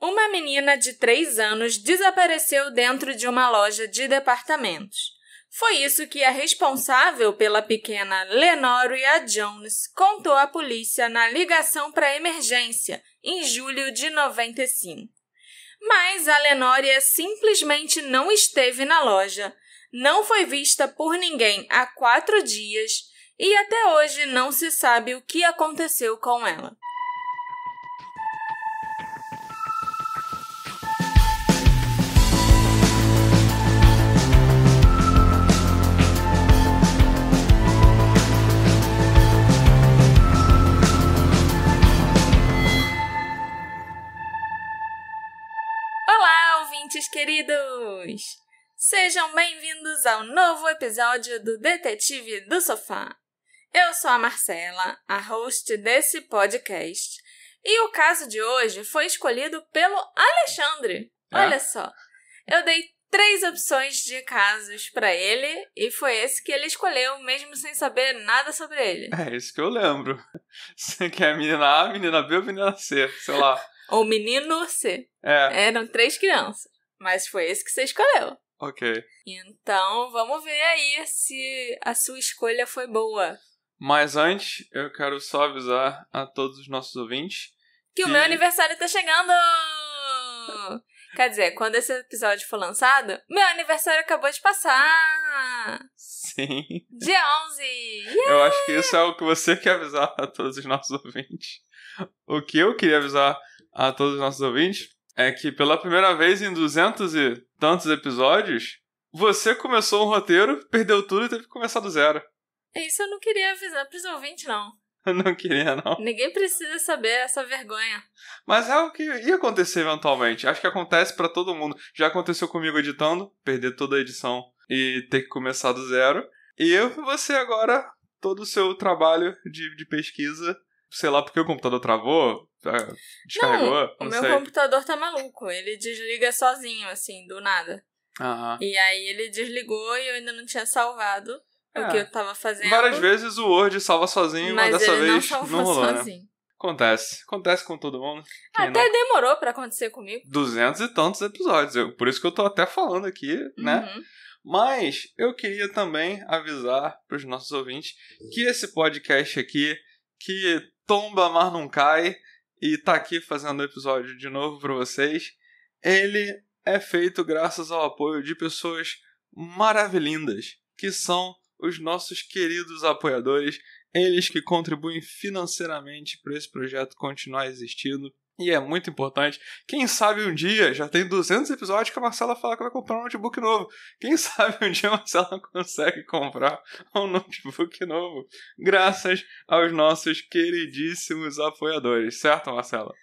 Uma menina de 3 anos desapareceu dentro de uma loja de departamentos. Foi isso que a responsável pela pequena Lenoria Jones contou à polícia na ligação para emergência, em julho de 95. Mas a Lenoria simplesmente não esteve na loja, não foi vista por ninguém há 4 dias e até hoje não se sabe o que aconteceu com ela. Olá, ouvintes queridos! Sejam bem-vindos ao novo episódio do Detetive do Sofá. Eu sou a Marcela, a host desse podcast, e o caso de hoje foi escolhido pelo Alexandre. Olha só, eu dei 3 opções de casos para ele e foi esse que ele escolheu, mesmo sem saber nada sobre ele. É isso que eu lembro. Você quer a menina A, menina B ou menina C, sei lá. Ou menino C. Eram 3 crianças, mas foi esse que você escolheu. Ok. Então, vamos ver aí se a sua escolha foi boa. Mas antes, eu quero só avisar a todos os nossos ouvintes que o meu aniversário tá chegando! Quer dizer, quando esse episódio for lançado, meu aniversário acabou de passar! Sim. Dia 11! Yeah! Eu acho que isso é o que você quer avisar a todos os nossos ouvintes. O que eu queria avisar a todos os nossos ouvintes é que pela primeira vez em 200 e tantos episódios, você começou um roteiro, perdeu tudo e teve que começar do zero. Isso eu não queria avisar pros ouvintes, não. Eu não queria, não. Ninguém precisa saber essa vergonha. Mas é o que ia acontecer eventualmente. Acho que acontece pra todo mundo. Já aconteceu comigo editando, perder toda a edição e ter que começar do zero. E eu e você agora, todo o seu trabalho de pesquisa, sei lá porque o computador travou, descarregou, não sei. O meu computador tá maluco. Ele desliga sozinho, assim, do nada. Aham. E aí ele desligou e eu ainda não tinha salvado o que eu tava fazendo. Várias vezes o Word salva sozinho, mas dessa vez não rolou, sozinho. Né? Acontece com todo mundo. Até demorou pra acontecer comigo. 200 e tantos episódios. Por isso que eu tô até falando aqui, né? Mas eu queria também avisar pros nossos ouvintes que esse podcast aqui, que tomba, mas não cai, e tá aqui fazendo o episódio de novo pra vocês, ele é feito graças ao apoio de pessoas maravilhindas, que são os nossos queridos apoiadores, eles que contribuem financeiramente para esse projeto continuar existindo. E é muito importante. Quem sabe um dia, já tem 200 episódios que a Marcela fala que vai comprar um notebook novo. Quem sabe um dia a Marcela consegue comprar um notebook novo, graças aos nossos queridíssimos apoiadores. Certo, Marcela?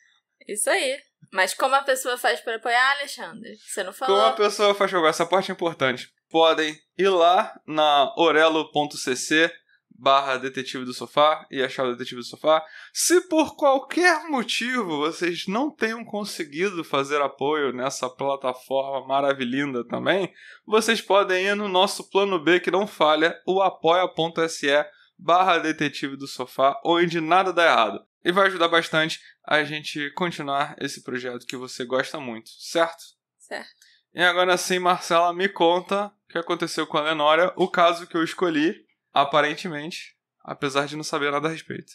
Isso aí. Mas como a pessoa faz para apoiar, Alexandre? Você não falou? Como a pessoa faz para apoiar? Essa parte é importante. Podem ir lá na orelo.cc/Detetive do Sofá e achar o Detetive do Sofá. Se por qualquer motivo vocês não tenham conseguido fazer apoio nessa plataforma maravilhinda também, vocês podem ir no nosso plano B que não falha, o apoia.se/Detetive do Sofá, onde nada dá errado. E vai ajudar bastante a gente continuar esse projeto que você gosta muito, certo? Certo. E agora sim, Marcela, me conta o que aconteceu com a Lenoria, o caso que eu escolhi, aparentemente, apesar de não saber nada a respeito.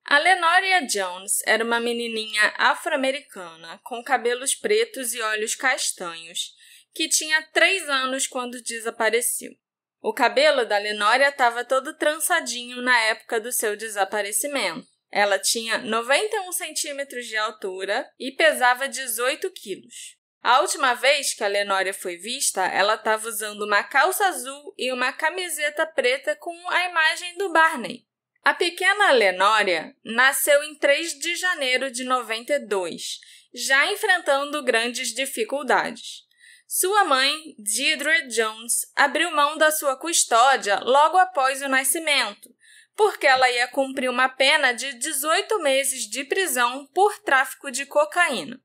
A Lenoria Jones era uma menininha afro-americana com cabelos pretos e olhos castanhos, que tinha 3 anos quando desapareceu. O cabelo da Lenoria estava todo trançadinho na época do seu desaparecimento. Ela tinha 91 centímetros de altura e pesava 18 quilos. A última vez que a Lenoria foi vista, ela estava usando uma calça azul e uma camiseta preta com a imagem do Barney. A pequena Lenoria nasceu em 3 de janeiro de 92, já enfrentando grandes dificuldades. Sua mãe, Deirdre Jones, abriu mão da sua custódia logo após o nascimento, porque ela ia cumprir uma pena de 18 meses de prisão por tráfico de cocaína.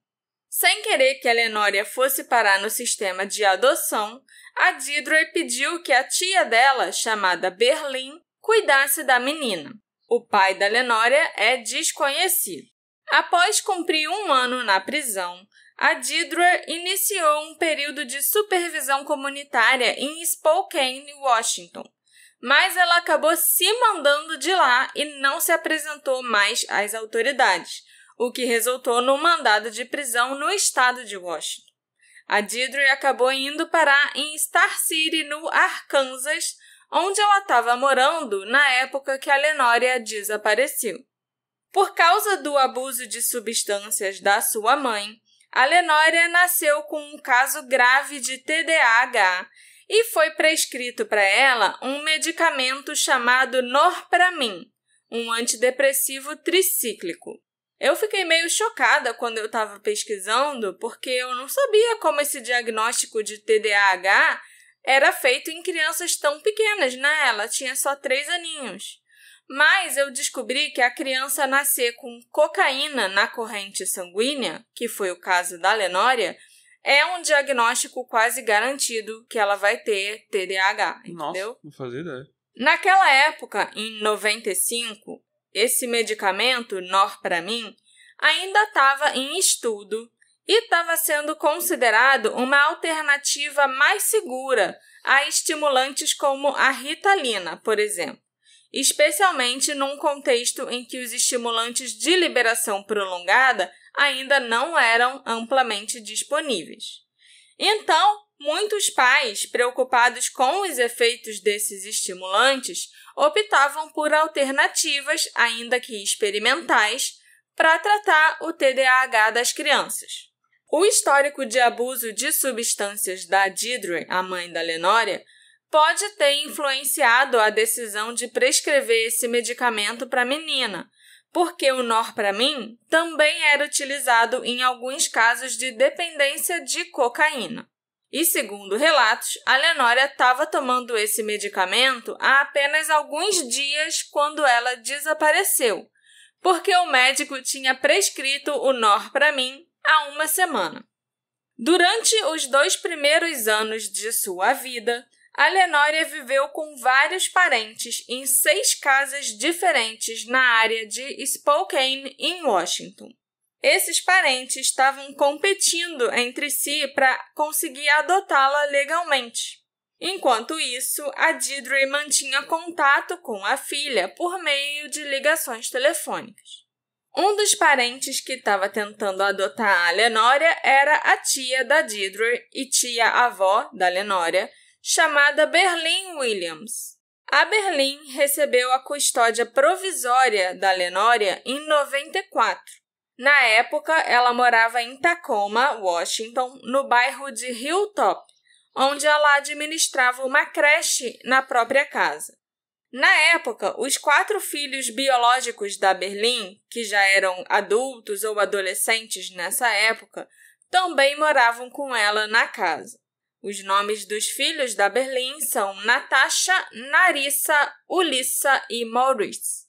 Sem querer que a Lenoria fosse parar no sistema de adoção, a Deirdre pediu que a tia dela, chamada Berlin, cuidasse da menina. O pai da Lenoria é desconhecido. Após cumprir 1 ano na prisão, a Deidre iniciou um período de supervisão comunitária em Spokane, Washington, mas ela acabou se mandando de lá e não se apresentou mais às autoridades, o que resultou no mandado de prisão no estado de Washington. A Deidre acabou indo parar em Star City, no Arkansas, onde ela estava morando na época que a Lenória desapareceu. Por causa do abuso de substâncias da sua mãe, a Lenória nasceu com um caso grave de TDAH e foi prescrito para ela um medicamento chamado Norpramin, um antidepressivo tricíclico. Eu fiquei meio chocada quando eu estava pesquisando, porque eu não sabia como esse diagnóstico de TDAH era feito em crianças tão pequenas, né? Ela tinha só 3 aninhos. Mas eu descobri que a criança nascer com cocaína na corrente sanguínea, que foi o caso da Lenória, é um diagnóstico quase garantido que ela vai ter TDAH, entendeu? Nossa, não fazia ideia. Naquela época, em 95, esse medicamento, Norpramin, ainda estava em estudo e estava sendo considerado uma alternativa mais segura a estimulantes como a Ritalina, por exemplo, especialmente num contexto em que os estimulantes de liberação prolongada ainda não eram amplamente disponíveis. Então, muitos pais, preocupados com os efeitos desses estimulantes, optavam por alternativas, ainda que experimentais, para tratar o TDAH das crianças. O histórico de abuso de substâncias da Deidre, a mãe da Lenória, pode ter influenciado a decisão de prescrever esse medicamento para a menina, porque o Norpramin também era utilizado em alguns casos de dependência de cocaína. E, segundo relatos, a Lenória estava tomando esse medicamento há apenas alguns dias quando ela desapareceu, porque o médico tinha prescrito o Norpramin há 1 semana. Durante os 2 primeiros anos de sua vida, a Lenória viveu com vários parentes em 6 casas diferentes na área de Spokane, em Washington. Esses parentes estavam competindo entre si para conseguir adotá-la legalmente. Enquanto isso, a Deidre mantinha contato com a filha por meio de ligações telefônicas. Um dos parentes que estava tentando adotar a Lenória era a tia da Deidre e tia-avó da Lenória, chamada Berlin Williams. A Berlin recebeu a custódia provisória da Lenória em 94. Na época, ela morava em Tacoma, Washington, no bairro de Hilltop, onde ela administrava uma creche na própria casa. Na época, os 4 filhos biológicos da Berlin, que já eram adultos ou adolescentes nessa época, também moravam com ela na casa. Os nomes dos filhos da Berlin são Natasha, Narissa, Ulissa e Maurice.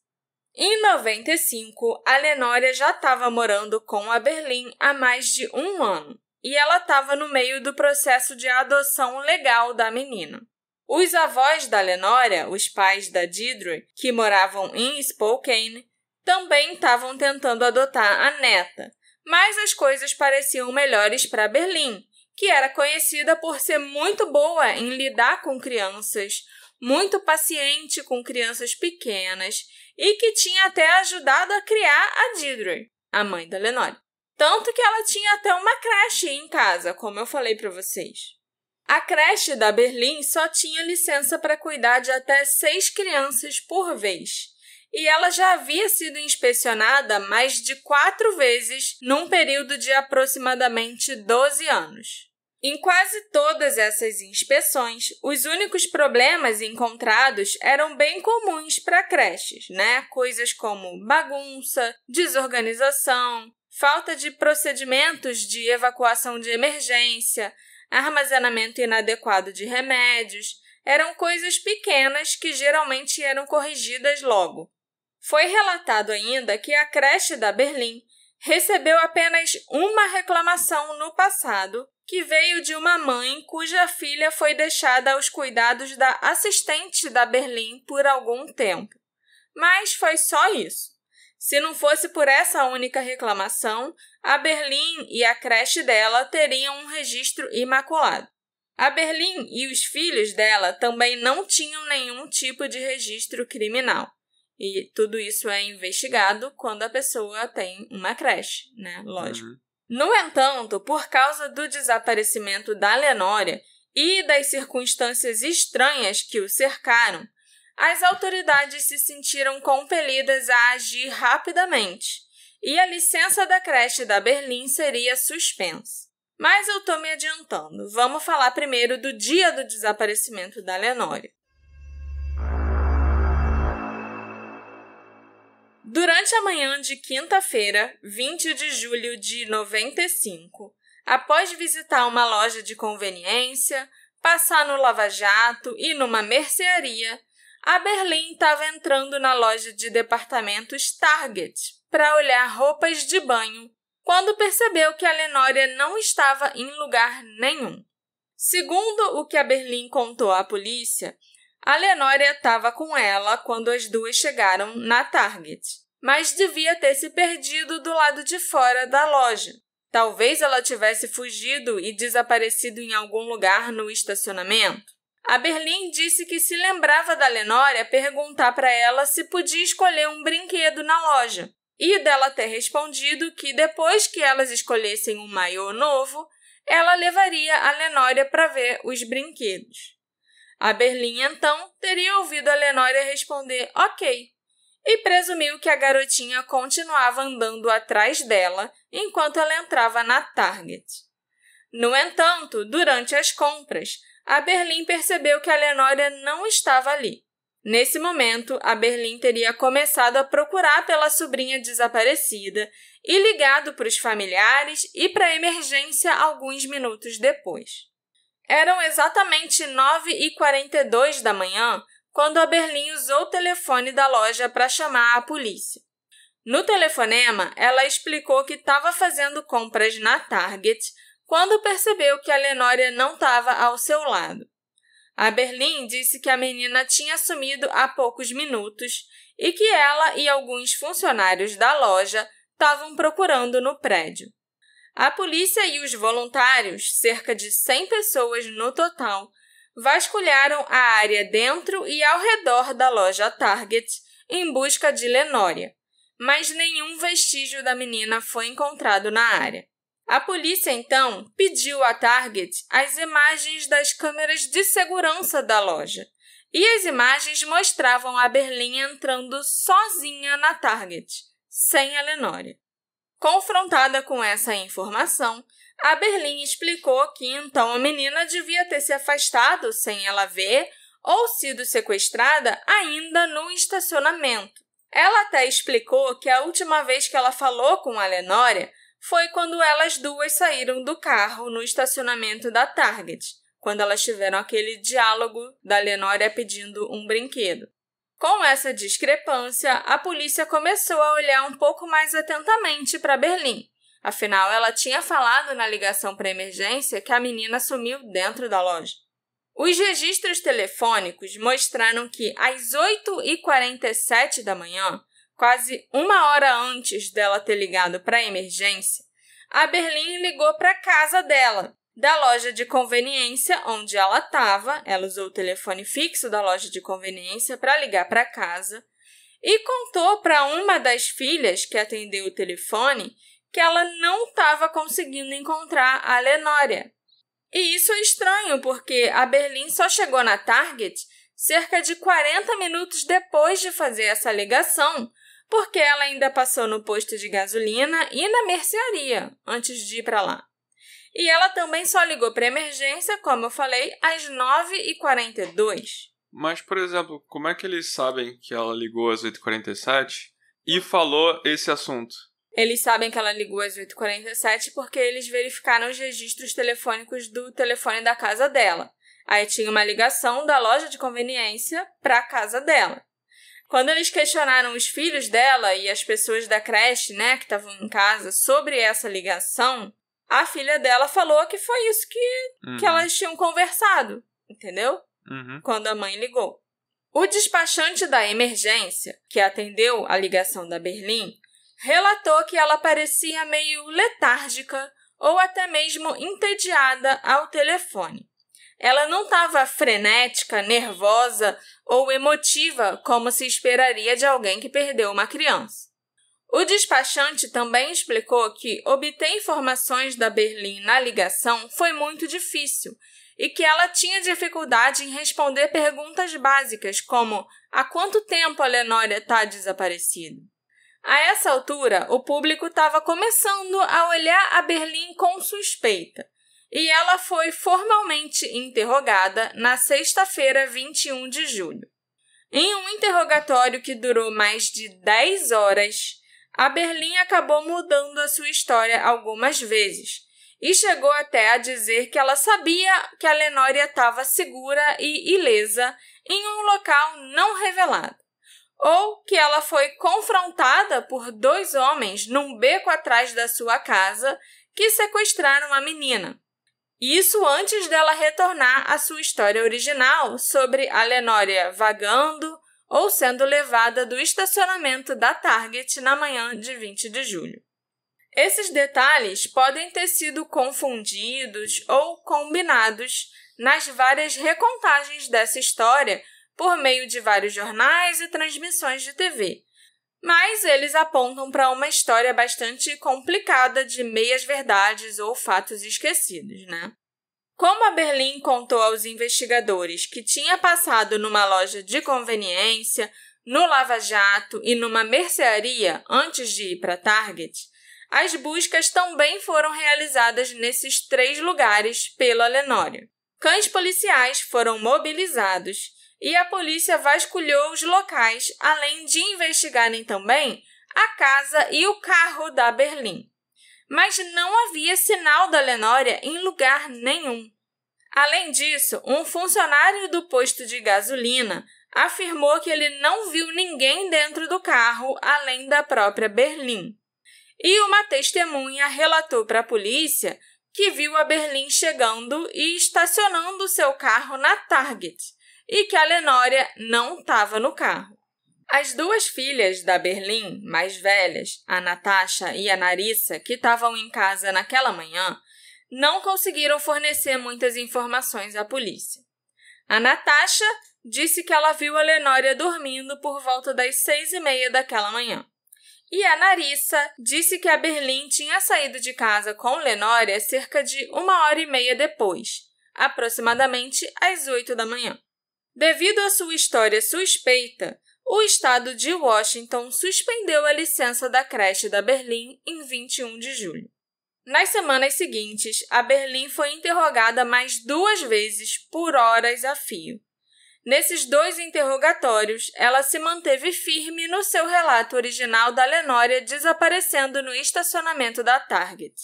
Em 95, a Lenória já estava morando com a Berlin há mais de 1 ano e ela estava no meio do processo de adoção legal da menina. Os avós da Lenória, os pais da Deidre, que moravam em Spokane, também estavam tentando adotar a neta, mas as coisas pareciam melhores para Berlin, que era conhecida por ser muito boa em lidar com crianças, muito paciente com crianças pequenas e que tinha até ajudado a criar a Deidre, a mãe da Lenória. Tanto que ela tinha até uma creche em casa, como eu falei para vocês. A creche da Berlin só tinha licença para cuidar de até 6 crianças por vez. E ela já havia sido inspecionada mais de 4 vezes num período de aproximadamente 12 anos. Em quase todas essas inspeções, os únicos problemas encontrados eram bem comuns para creches, né? Coisas como bagunça, desorganização, falta de procedimentos de evacuação de emergência, armazenamento inadequado de remédios, eram coisas pequenas que geralmente eram corrigidas logo. Foi relatado ainda que a creche da Berlin recebeu apenas uma reclamação no passado, que veio de uma mãe cuja filha foi deixada aos cuidados da assistente da Berlin por algum tempo. Mas foi só isso. Se não fosse por essa única reclamação, a Berlin e a creche dela teriam um registro imaculado. A Berlin e os filhos dela também não tinham nenhum tipo de registro criminal. E tudo isso é investigado quando a pessoa tem uma creche, né? Lógico. No entanto, por causa do desaparecimento da Lenória e das circunstâncias estranhas que o cercaram, as autoridades se sentiram compelidas a agir rapidamente e a licença da creche da Berlin seria suspensa. Mas eu estou me adiantando. Vamos falar primeiro do dia do desaparecimento da Lenória. Durante a manhã de quinta-feira, 20 de julho de 95, após visitar uma loja de conveniência, passar no lava-jato e numa mercearia, a Berlin estava entrando na loja de departamentos Target para olhar roupas de banho, quando percebeu que a Lenória não estava em lugar nenhum. Segundo o que a Berlin contou à polícia, a Lenória estava com ela quando as duas chegaram na Target, mas devia ter se perdido do lado de fora da loja. Talvez ela tivesse fugido e desaparecido em algum lugar no estacionamento. A Berlin disse que se lembrava da Lenória perguntar para ela se podia escolher um brinquedo na loja, e dela ter respondido que depois que elas escolhessem um maiô novo, ela levaria a Lenória para ver os brinquedos. A Berlin, então, teria ouvido a Lenória responder ok, e presumiu que a garotinha continuava andando atrás dela enquanto ela entrava na Target. No entanto, durante as compras, a Berlin percebeu que a Lenória não estava ali. Nesse momento, a Berlin teria começado a procurar pela sobrinha desaparecida e ligado para os familiares e para a emergência alguns minutos depois. Eram exatamente 9h42 da manhã quando a Berlin usou o telefone da loja para chamar a polícia. No telefonema, ela explicou que estava fazendo compras na Target quando percebeu que a Lenória não estava ao seu lado. A Berlin disse que a menina tinha sumido há poucos minutos e que ela e alguns funcionários da loja estavam procurando no prédio. A polícia e os voluntários, cerca de 100 pessoas no total, vasculharam a área dentro e ao redor da loja Target em busca de Lenória, mas nenhum vestígio da menina foi encontrado na área. A polícia, então, pediu à Target as imagens das câmeras de segurança da loja, e as imagens mostravam a Berlin entrando sozinha na Target, sem a Lenória. Confrontada com essa informação, a Berlin explicou que então a menina devia ter se afastado sem ela ver ou sido sequestrada ainda no estacionamento. Ela até explicou que a última vez que ela falou com a Lenória foi quando elas duas saíram do carro no estacionamento da Target, quando elas tiveram aquele diálogo da Lenória pedindo um brinquedo. Com essa discrepância, a polícia começou a olhar um pouco mais atentamente para Berlin. Afinal, ela tinha falado na ligação para emergência que a menina sumiu dentro da loja. Os registros telefônicos mostraram que às 8h47 da manhã, quase uma hora antes dela ter ligado para a emergência, a Berlin ligou para a casa dela, da loja de conveniência onde ela estava. Ela usou o telefone fixo da loja de conveniência para ligar para casa e contou para uma das filhas que atendeu o telefone que ela não estava conseguindo encontrar a Lenória. E isso é estranho, porque a Berlin só chegou na Target cerca de 40 minutos depois de fazer essa ligação, porque ela ainda passou no posto de gasolina e na mercearia antes de ir para lá. E ela também só ligou para emergência, como eu falei, às 9h42. Mas, por exemplo, como é que eles sabem que ela ligou às 8h47 e falou esse assunto? Eles sabem que ela ligou às 8h47 porque eles verificaram os registros telefônicos do telefone da casa dela. Aí tinha uma ligação da loja de conveniência para a casa dela. Quando eles questionaram os filhos dela e as pessoas da creche, né, que estavam em casa, sobre essa ligação, a filha dela falou que foi isso que elas tinham conversado, entendeu? Quando a mãe ligou. O despachante da emergência, que atendeu a ligação da Berlim, relatou que ela parecia meio letárgica ou até mesmo entediada ao telefone. Ela não estava frenética, nervosa ou emotiva como se esperaria de alguém que perdeu uma criança. O despachante também explicou que obter informações da Berlim na ligação foi muito difícil e que ela tinha dificuldade em responder perguntas básicas como há quanto tempo a Lenória está desaparecida. A essa altura, o público estava começando a olhar a Berlim com suspeita e ela foi formalmente interrogada na sexta-feira, 21 de julho. Em um interrogatório que durou mais de 10 horas, a Berlim acabou mudando a sua história algumas vezes e chegou até a dizer que ela sabia que a Lenória estava segura e ilesa em um local não revelado, ou que ela foi confrontada por 2 homens num beco atrás da sua casa que sequestraram a menina. Isso antes dela retornar à sua história original sobre a Lenória vagando ou sendo levada do estacionamento da Target na manhã de 20 de julho. Esses detalhes podem ter sido confundidos ou combinados nas várias recontagens dessa história por meio de vários jornais e transmissões de TV, mas eles apontam para uma história bastante complicada de meias-verdades ou fatos esquecidos, né? Como a Berlim contou aos investigadores que tinha passado numa loja de conveniência, no Lava Jato e numa mercearia antes de ir para Target, as buscas também foram realizadas nesses 3 lugares pela Lenória. Cães policiais foram mobilizados e a polícia vasculhou os locais, além de investigarem também a casa e o carro da Berlim. Mas não havia sinal da Lenória em lugar nenhum. Além disso, um funcionário do posto de gasolina afirmou que ele não viu ninguém dentro do carro além da própria Berlim. E uma testemunha relatou para a polícia que viu a Berlim chegando e estacionando seu carro na Target e que a Lenória não estava no carro. As 2 filhas da Berlim, mais velhas, a Natasha e a Narissa, que estavam em casa naquela manhã, não conseguiram fornecer muitas informações à polícia. A Natasha disse que ela viu a Lenória dormindo por volta das 6h30 daquela manhã. E a Narissa disse que a Berlim tinha saído de casa com Lenória cerca de 1h30 depois, aproximadamente às 8 da manhã. Devido à sua história suspeita, o estado de Washington suspendeu a licença da creche da Berlim em 21 de julho. Nas semanas seguintes, a Berlim foi interrogada mais 2 vezes por horas a fio. Nesses 2 interrogatórios, ela se manteve firme no seu relato original da Lenória desaparecendo no estacionamento da Target.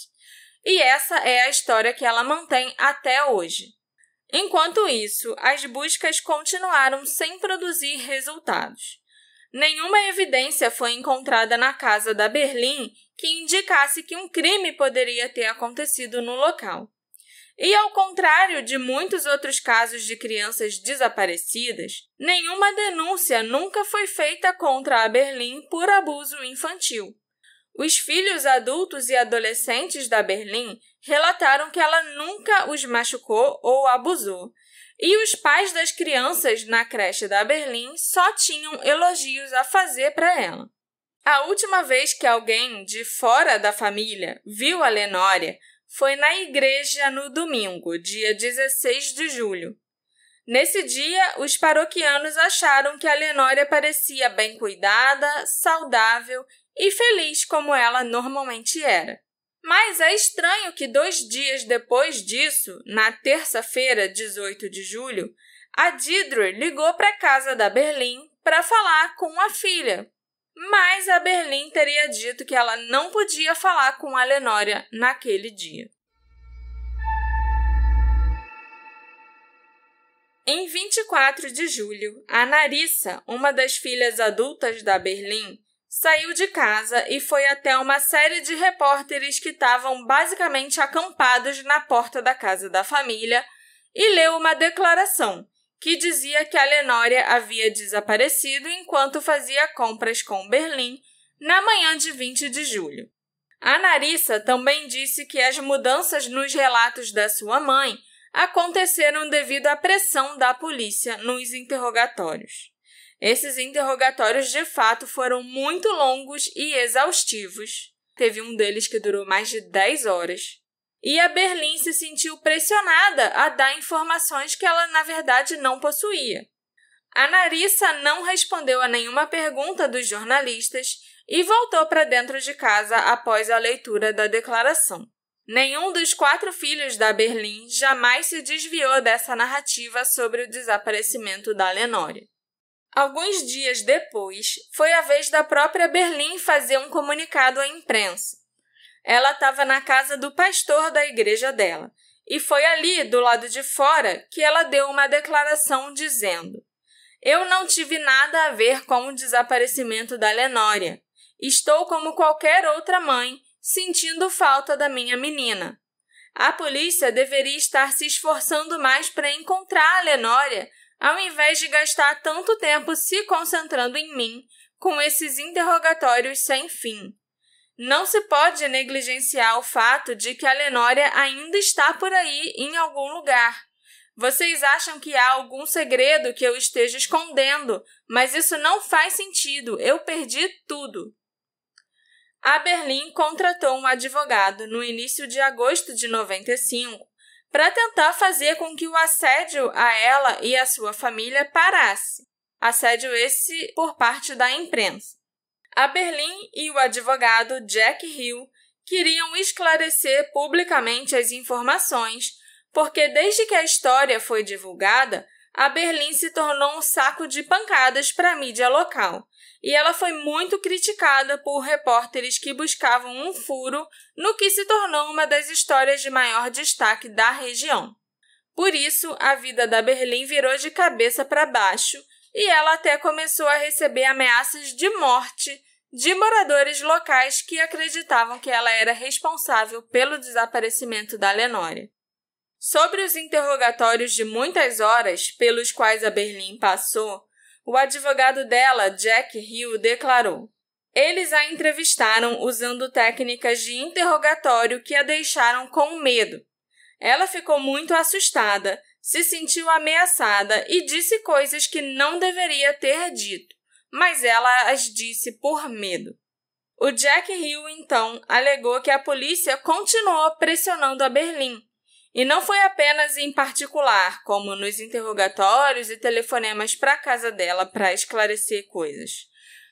E essa é a história que ela mantém até hoje. Enquanto isso, as buscas continuaram sem produzir resultados. Nenhuma evidência foi encontrada na casa da Berlim que indicasse que um crime poderia ter acontecido no local. E, ao contrário de muitos outros casos de crianças desaparecidas, nenhuma denúncia nunca foi feita contra a Berlim por abuso infantil. Os filhos adultos e adolescentes da Berlim relataram que ela nunca os machucou ou abusou, e os pais das crianças na creche da Berlim só tinham elogios a fazer para ela. A última vez que alguém de fora da família viu a Lenória foi na igreja no domingo, dia 16 de julho. Nesse dia, os paroquianos acharam que a Lenória parecia bem cuidada, saudável e feliz como ela normalmente era. Mas é estranho que 2 dias depois disso, na terça-feira, 18 de julho, a Deirdre ligou para a casa da Berlim para falar com a filha. Mas a Berlim teria dito que ela não podia falar com a Lenória naquele dia. Em 24 de julho, a Narissa, uma das filhas adultas da Berlim, saiu de casa e foi até uma série de repórteres que estavam basicamente acampados na porta da casa da família e leu uma declaração que dizia que a Lenória havia desaparecido enquanto fazia compras com Berlim na manhã de 20 de julho. A Narissa também disse que as mudanças nos relatos da sua mãe aconteceram devido à pressão da polícia nos interrogatórios. Esses interrogatórios, de fato, foram muito longos e exaustivos. Teve um deles que durou mais de 10 horas. E a Berlim se sentiu pressionada a dar informações que ela, na verdade, não possuía. A Narissa não respondeu a nenhuma pergunta dos jornalistas e voltou para dentro de casa após a leitura da declaração. Nenhum dos 4 filhos da Berlim jamais se desviou dessa narrativa sobre o desaparecimento da Lenória. Alguns dias depois, foi a vez da própria Berlim fazer um comunicado à imprensa. Ela estava na casa do pastor da igreja dela, e foi ali, do lado de fora, que ela deu uma declaração dizendo: "Eu não tive nada a ver com o desaparecimento da Lenória. Estou como qualquer outra mãe, sentindo falta da minha menina. A polícia deveria estar se esforçando mais para encontrar a Lenória, ao invés de gastar tanto tempo se concentrando em mim, com esses interrogatórios sem fim. Não se pode negligenciar o fato de que a Lenória ainda está por aí em algum lugar. Vocês acham que há algum segredo que eu esteja escondendo, mas isso não faz sentido, eu perdi tudo." A Berlim contratou um advogado no início de agosto de 95 para tentar fazer com que o assédio a ela e a sua família parasse. Assédio esse por parte da imprensa. A Berlim e o advogado Jack Hill queriam esclarecer publicamente as informações, porque desde que a história foi divulgada, a Berlim se tornou um saco de pancadas para a mídia local, e ela foi muito criticada por repórteres que buscavam um furo no que se tornou uma das histórias de maior destaque da região. Por isso, a vida da Berlim virou de cabeça para baixo e ela até começou a receber ameaças de morte de moradores locais que acreditavam que ela era responsável pelo desaparecimento da Lenória. Sobre os interrogatórios de muitas horas pelos quais a Berlim passou, o advogado dela, Jack Hill, declarou: "Eles a entrevistaram usando técnicas de interrogatório que a deixaram com medo. Ela ficou muito assustada, se sentiu ameaçada e disse coisas que não deveria ter dito, mas ela as disse por medo." O Jack Hill, então, alegou que a polícia continuou pressionando a Berlim, e não foi apenas em particular, como nos interrogatórios e telefonemas para a casa dela para esclarecer coisas,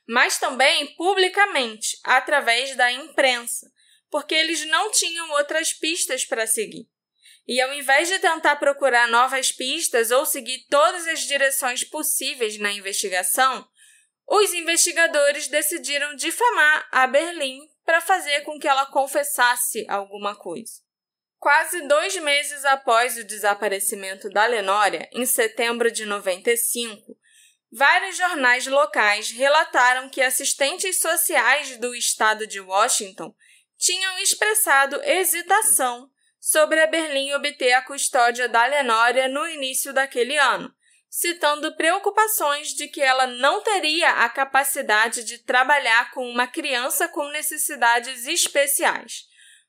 mas também publicamente, através da imprensa, porque eles não tinham outras pistas para seguir. E ao invés de tentar procurar novas pistas ou seguir todas as direções possíveis na investigação, os investigadores decidiram difamar a Berlim para fazer com que ela confessasse alguma coisa. Quase 2 meses após o desaparecimento da Lenória, em setembro de 95, vários jornais locais relataram que assistentes sociais do estado de Washington tinham expressado hesitação sobre a Berlim obter a custódia da Lenória no início daquele ano, citando preocupações de que ela não teria a capacidade de trabalhar com uma criança com necessidades especiais,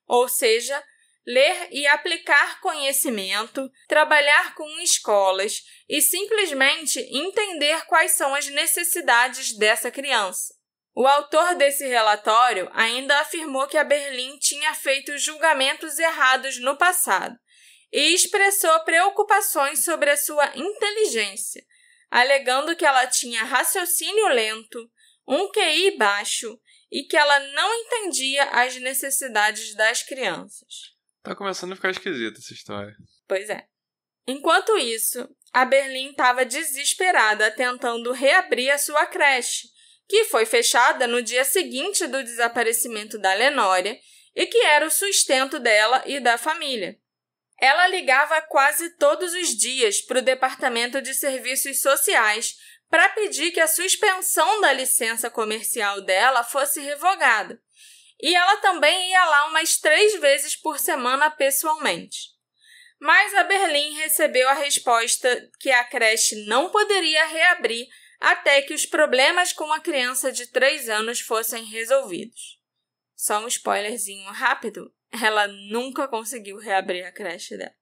ou seja, ler e aplicar conhecimento, trabalhar com escolas e simplesmente entender quais são as necessidades dessa criança. O autor desse relatório ainda afirmou que a Berlim tinha feito julgamentos errados no passado e expressou preocupações sobre a sua inteligência, alegando que ela tinha raciocínio lento, um QI baixo e que ela não entendia as necessidades das crianças. Tá começando a ficar esquisita essa história. Pois é. Enquanto isso, a Berlim estava desesperada tentando reabrir a sua creche, que foi fechada no dia seguinte do desaparecimento da Lenória e que era o sustento dela e da família. Ela ligava quase todos os dias para o Departamento de Serviços Sociais para pedir que a suspensão da licença comercial dela fosse revogada. E ela também ia lá umas 3 vezes por semana pessoalmente. mas a Berlim recebeu a resposta que a creche não poderia reabrir até que os problemas com a criança de 3 anos fossem resolvidos. Só um spoilerzinho rápido, ela nunca conseguiu reabrir a creche dela.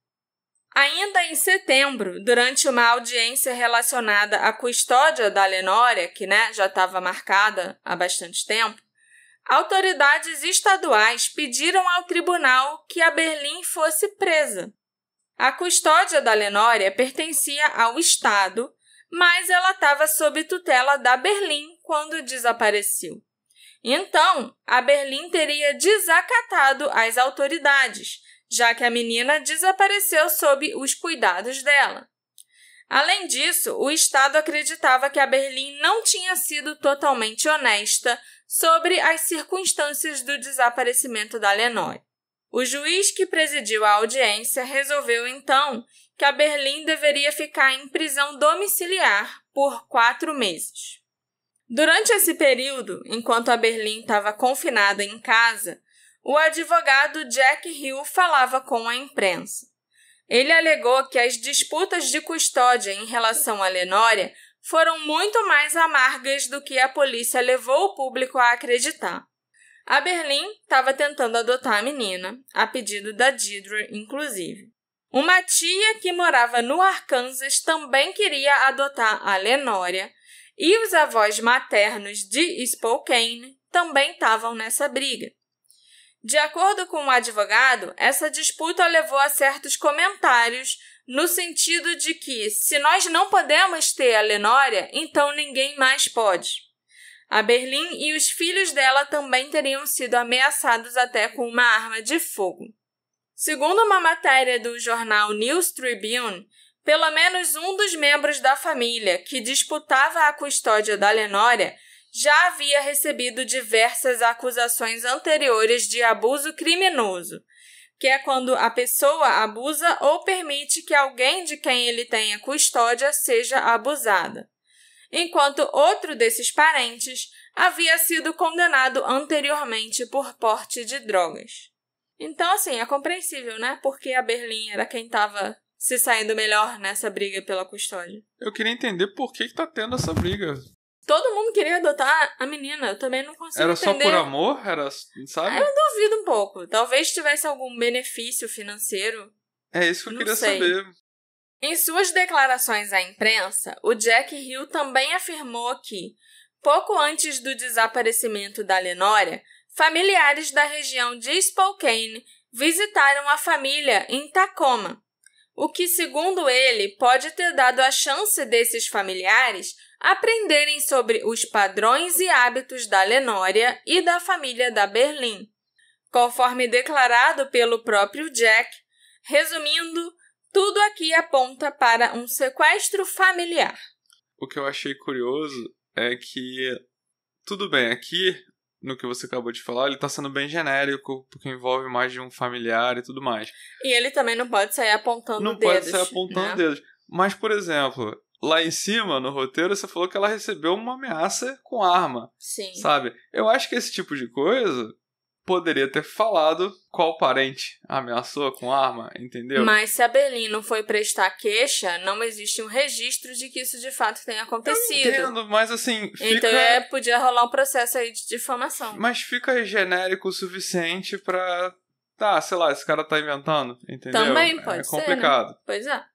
Ainda em setembro, durante uma audiência relacionada à custódia da Lenória, que já estava marcada há bastante tempo, autoridades estaduais pediram ao tribunal que a Berlim fosse presa. A custódia da Lenória pertencia ao Estado, mas ela estava sob tutela da Berlim quando desapareceu. Então, a Berlim teria desacatado as autoridades, já que a menina desapareceu sob os cuidados dela. Além disso, o Estado acreditava que a Berlim não tinha sido totalmente honesta sobre as circunstâncias do desaparecimento da Lenória. O juiz que presidiu a audiência resolveu, então, que a Berlim deveria ficar em prisão domiciliar por 4 meses. Durante esse período, enquanto a Berlim estava confinada em casa, o advogado Jack Hill falava com a imprensa. Ele alegou que as disputas de custódia em relação à Lenória foram muito mais amargas do que a polícia levou o público a acreditar. A Berlim estava tentando adotar a menina, a pedido da Deirdre, inclusive. Uma tia que morava no Arkansas também queria adotar a Lenória, e os avós maternos de Spokane também estavam nessa briga. De acordo com o advogado, essa disputa levou a certos comentários no sentido de que, se nós não podemos ter a Lenória, então ninguém mais pode. A Berlim e os filhos dela também teriam sido ameaçados até com uma arma de fogo. Segundo uma matéria do jornal News Tribune, pelo menos um dos membros da família que disputava a custódia da Lenória já havia recebido diversas acusações anteriores de abuso criminoso, que é quando a pessoa abusa ou permite que alguém de quem ele tenha custódia seja abusada, enquanto outro desses parentes havia sido condenado anteriormente por porte de drogas. Então, assim, é compreensível, né? Porque a Berlim era quem estava se saindo melhor nessa briga pela custódia. Eu queria entender por que tá tendo essa briga. Todo mundo queria adotar a menina, eu também não consigo entender. Era só por amor? Era, sabe? Eu duvido um pouco. Talvez tivesse algum benefício financeiro. É isso que eu queria saber. Em suas declarações à imprensa, o Jack Hill também afirmou que, pouco antes do desaparecimento da Lenória, familiares da região de Spokane visitaram a família em Tacoma, o que, segundo ele, pode ter dado a chance desses familiares aprenderem sobre os padrões e hábitos da Lenória e da família da Berlim. Conforme declarado pelo próprio Jack, resumindo, tudo aqui aponta para um sequestro familiar. O que eu achei curioso é que, tudo bem, aqui, no que você acabou de falar, ele está sendo bem genérico, porque envolve mais de um familiar e tudo mais. E ele também não pode sair apontando dedos. Não pode sair apontando dedos. Mas, por exemplo, lá em cima, no roteiro, você falou que ela recebeu uma ameaça com arma. Sim. Sabe? Eu acho que esse tipo de coisa poderia ter falado qual parente ameaçou com arma, entendeu? Mas se a Berlim não foi prestar queixa, não existe um registro de que isso de fato tenha acontecido. Eu entendo, mas assim, fica... Então podia rolar um processo aí de difamação. Mas fica genérico o suficiente pra... Tá, sei lá, esse cara tá inventando, entendeu? Também pode ser, complicado. Né? Pois é.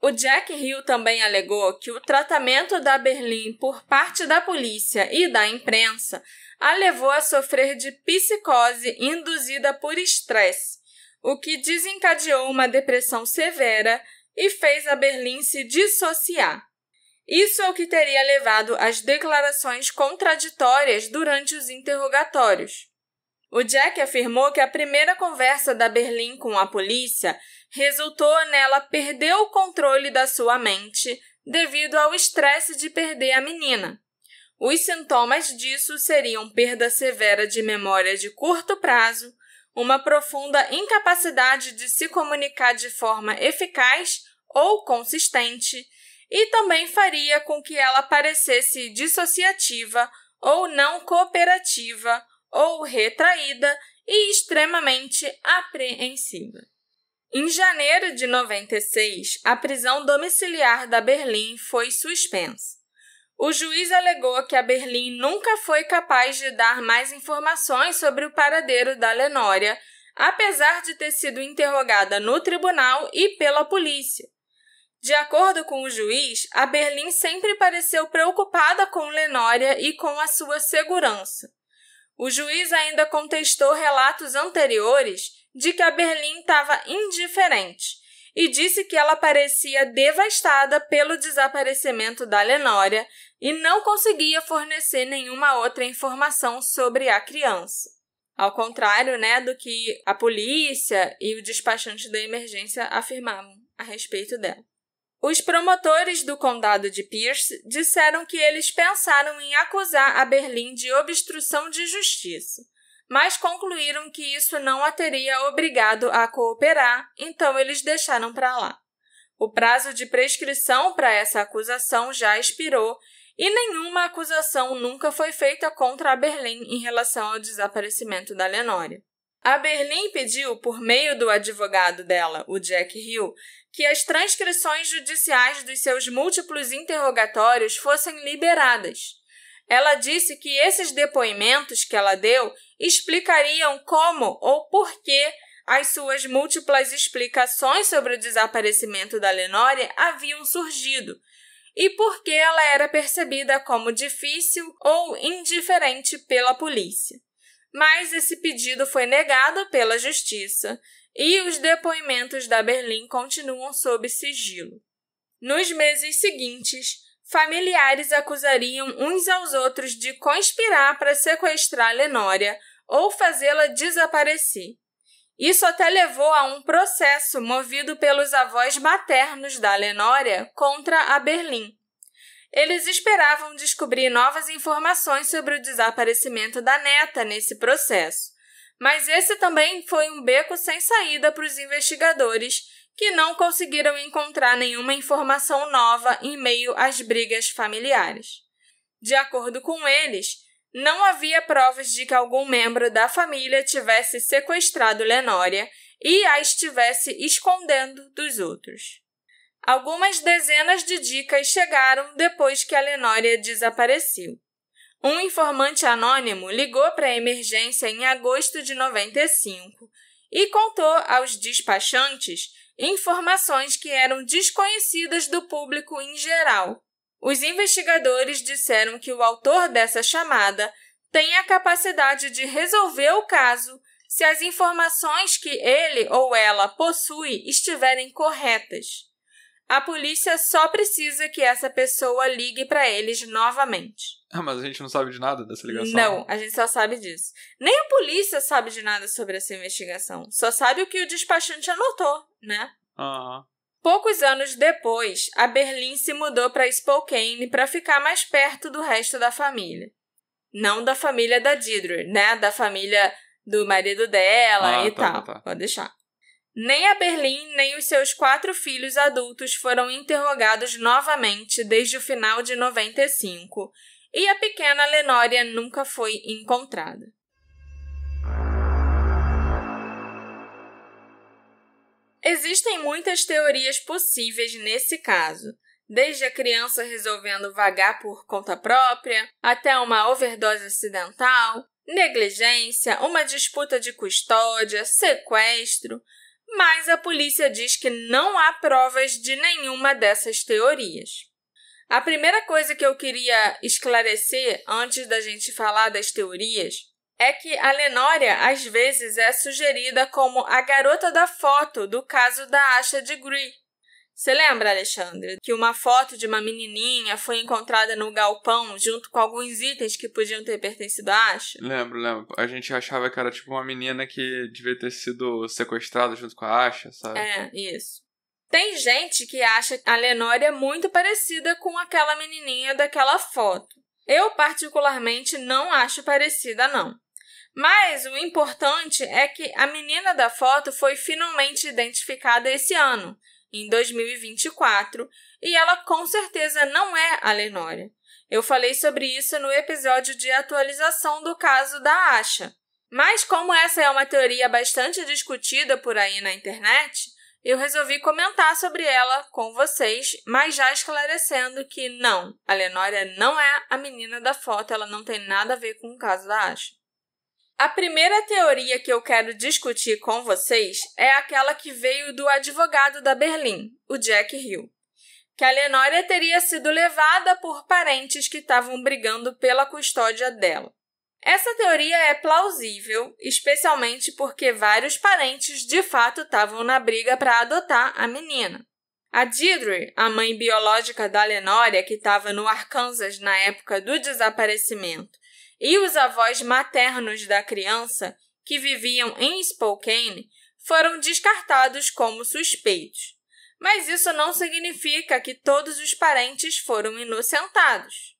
O Jack Hill também alegou que o tratamento da Berlim por parte da polícia e da imprensa a levou a sofrer de psicose induzida por estresse, o que desencadeou uma depressão severa e fez a Berlim se dissociar. Isso é o que teria levado às declarações contraditórias durante os interrogatórios. O Jack afirmou que a primeira conversa da Berlim com a polícia resultou nela perder o controle da sua mente devido ao estresse de perder a menina. Os sintomas disso seriam perda severa de memória de curto prazo, uma profunda incapacidade de se comunicar de forma eficaz ou consistente, e também faria com que ela parecesse dissociativa ou não cooperativa ou retraída e extremamente apreensiva. Em janeiro de 96, a prisão domiciliar da Berlin foi suspensa. O juiz alegou que a Berlin nunca foi capaz de dar mais informações sobre o paradeiro da Lenória, apesar de ter sido interrogada no tribunal e pela polícia. De acordo com o juiz, a Berlin sempre pareceu preocupada com Lenória e com a sua segurança. O juiz ainda contestou relatos anteriores de que a Berlin estava indiferente e disse que ela parecia devastada pelo desaparecimento da Lenória e não conseguia fornecer nenhuma outra informação sobre a criança. Ao contrário, do que a polícia e o despachante da emergência afirmavam a respeito dela. Os promotores do condado de Pierce disseram que eles pensaram em acusar a Berlin de obstrução de justiça, mas concluíram que isso não a teria obrigado a cooperar, então eles deixaram para lá. O prazo de prescrição para essa acusação já expirou e nenhuma acusação nunca foi feita contra a Berlin em relação ao desaparecimento da Lenória. A Berlin pediu, por meio do advogado dela, o Jack Hill, que as transcrições judiciais dos seus múltiplos interrogatórios fossem liberadas. Ela disse que esses depoimentos que ela deu explicariam como ou por que as suas múltiplas explicações sobre o desaparecimento da Lenória haviam surgido e por que ela era percebida como difícil ou indiferente pela polícia. Mas esse pedido foi negado pela justiça e os depoimentos da Berlin continuam sob sigilo. Nos meses seguintes, familiares acusariam uns aos outros de conspirar para sequestrar Lenória ou fazê-la desaparecer. Isso até levou a um processo movido pelos avós maternos da Lenória contra a Berlin. Eles esperavam descobrir novas informações sobre o desaparecimento da neta nesse processo, mas esse também foi um beco sem saída para os investigadores, que não conseguiram encontrar nenhuma informação nova em meio às brigas familiares. De acordo com eles, não havia provas de que algum membro da família tivesse sequestrado Lenória e a estivesse escondendo dos outros. Algumas dezenas de dicas chegaram depois que a Lenória desapareceu. Um informante anônimo ligou para a emergência em agosto de 95 e contou aos despachantes informações que eram desconhecidas do público em geral. Os investigadores disseram que o autor dessa chamada tem a capacidade de resolver o caso se as informações que ele ou ela possui estiverem corretas. A polícia só precisa que essa pessoa ligue para eles novamente. Mas a gente não sabe de nada dessa ligação? Não, a gente só sabe disso. Nem a polícia sabe de nada sobre essa investigação. Só sabe o que o despachante anotou, né? Aham. Poucos anos depois, a Berlin se mudou para Spokane para ficar mais perto do resto da família. Não da família da Deidre, da família do marido dela e tal. Tá. Pode deixar. Nem a Berlin, nem os seus 4 filhos adultos foram interrogados novamente desde o final de 95, e a pequena Lenória nunca foi encontrada. Existem muitas teorias possíveis nesse caso, desde a criança resolvendo vagar por conta própria, até uma overdose acidental, negligência, uma disputa de custódia, sequestro, mas a polícia diz que não há provas de nenhuma dessas teorias. A primeira coisa que eu queria esclarecer antes da gente falar das teorias é que a Lenória às vezes é sugerida como a garota da foto do caso da Asha Degree. Você lembra, Alexandre, que uma foto de uma menininha foi encontrada no galpão junto com alguns itens que podiam ter pertencido a Asha? Lembro. A gente achava que era tipo uma menina que devia ter sido sequestrada junto com a Asha, sabe? É, isso. Tem gente que acha a Lenória muito parecida com aquela menininha daquela foto. Eu, particularmente, não acho parecida, não. Mas o importante é que a menina da foto foi finalmente identificada esse ano, em 2024, e ela com certeza não é a Lenória. Eu falei sobre isso no episódio de atualização do caso da Asha. Mas como essa é uma teoria bastante discutida por aí na internet, eu resolvi comentar sobre ela com vocês, mas já esclarecendo que não, a Lenória não é a menina da foto, ela não tem nada a ver com o caso da Asha. A primeira teoria que eu quero discutir com vocês é aquela que veio do advogado da Berlim, o Jack Hill, que a Lenória teria sido levada por parentes que estavam brigando pela custódia dela. Essa teoria é plausível, especialmente porque vários parentes de fato estavam na briga para adotar a menina. A Deirdre, a mãe biológica da Lenória, que estava no Arkansas na época do desaparecimento, e os avós maternos da criança, que viviam em Spokane, foram descartados como suspeitos. Mas isso não significa que todos os parentes foram inocentados.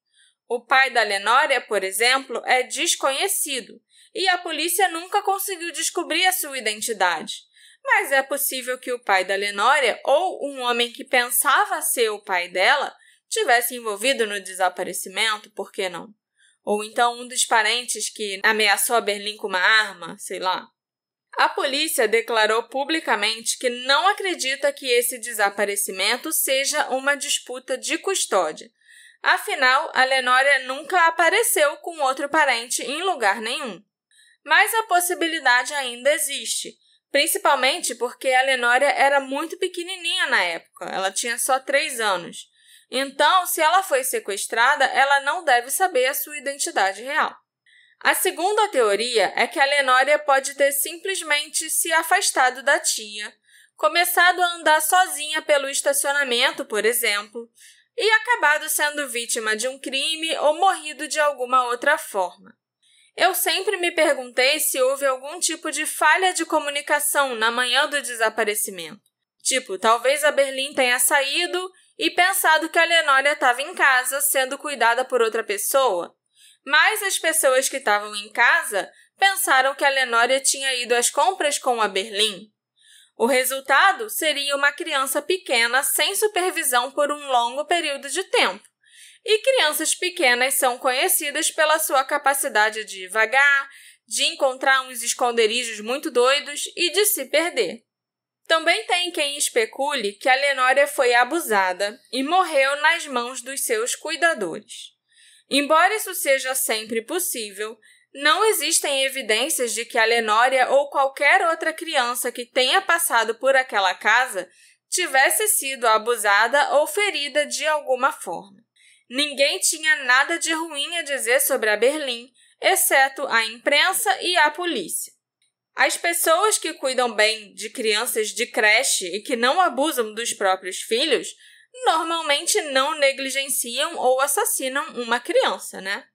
O pai da Lenória, por exemplo, é desconhecido e a polícia nunca conseguiu descobrir a sua identidade. Mas é possível que o pai da Lenória, ou um homem que pensava ser o pai dela, tivesse envolvido no desaparecimento, por que não? Ou então um dos parentes que ameaçou a Berlim com uma arma, sei lá. A polícia declarou publicamente que não acredita que esse desaparecimento seja uma disputa de custódia. Afinal, a Lenória nunca apareceu com outro parente em lugar nenhum. Mas a possibilidade ainda existe, principalmente porque a Lenória era muito pequenininha na época, ela tinha só 3 anos. Então, se ela foi sequestrada, ela não deve saber a sua identidade real. A segunda teoria é que a Lenória pode ter simplesmente se afastado da tia, começado a andar sozinha pelo estacionamento, por exemplo, e acabado sendo vítima de um crime ou morrido de alguma outra forma. Eu sempre me perguntei se houve algum tipo de falha de comunicação na manhã do desaparecimento. Tipo, talvez a Berlim tenha saído e pensado que a Lenória estava em casa sendo cuidada por outra pessoa, mas as pessoas que estavam em casa pensaram que a Lenória tinha ido às compras com a Berlim. O resultado seria uma criança pequena sem supervisão por um longo período de tempo. E crianças pequenas são conhecidas pela sua capacidade de vagar, de encontrar uns esconderijos muito doidos e de se perder. Também tem quem especule que a Lenória foi abusada e morreu nas mãos dos seus cuidadores. Embora isso seja sempre possível, não existem evidências de que a Lenória ou qualquer outra criança que tenha passado por aquela casa tivesse sido abusada ou ferida de alguma forma. Ninguém tinha nada de ruim a dizer sobre a Berlim, exceto a imprensa e a polícia. As pessoas que cuidam bem de crianças de creche e que não abusam dos próprios filhos normalmente não negligenciam ou assassinam uma criança, né?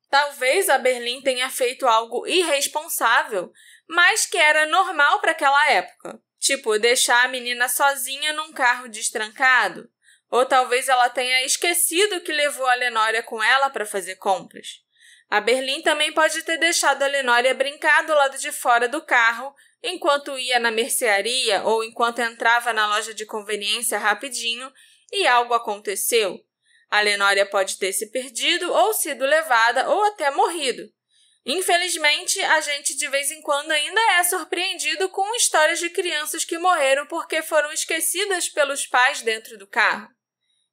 Talvez a Berlim tenha feito algo irresponsável, mas que era normal para aquela época. Tipo, deixar a menina sozinha num carro destrancado. Ou talvez ela tenha esquecido que levou a Lenória com ela para fazer compras. A Berlim também pode ter deixado a Lenória brincar do lado de fora do carro enquanto ia na mercearia ou enquanto entrava na loja de conveniência rapidinho e algo aconteceu. A Lenória pode ter se perdido ou sido levada ou até morrido. Infelizmente, a gente de vez em quando ainda é surpreendido com histórias de crianças que morreram porque foram esquecidas pelos pais dentro do carro.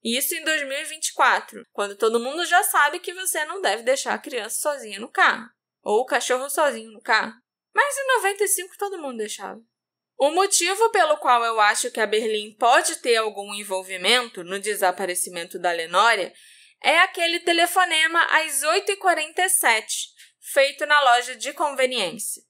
Isso em 2024, quando todo mundo já sabe que você não deve deixar a criança sozinha no carro, ou o cachorro sozinho no carro. Mas em 95 todo mundo deixava. O motivo pelo qual eu acho que a Berlim pode ter algum envolvimento no desaparecimento da Lenória é aquele telefonema às 8h47, feito na loja de conveniência.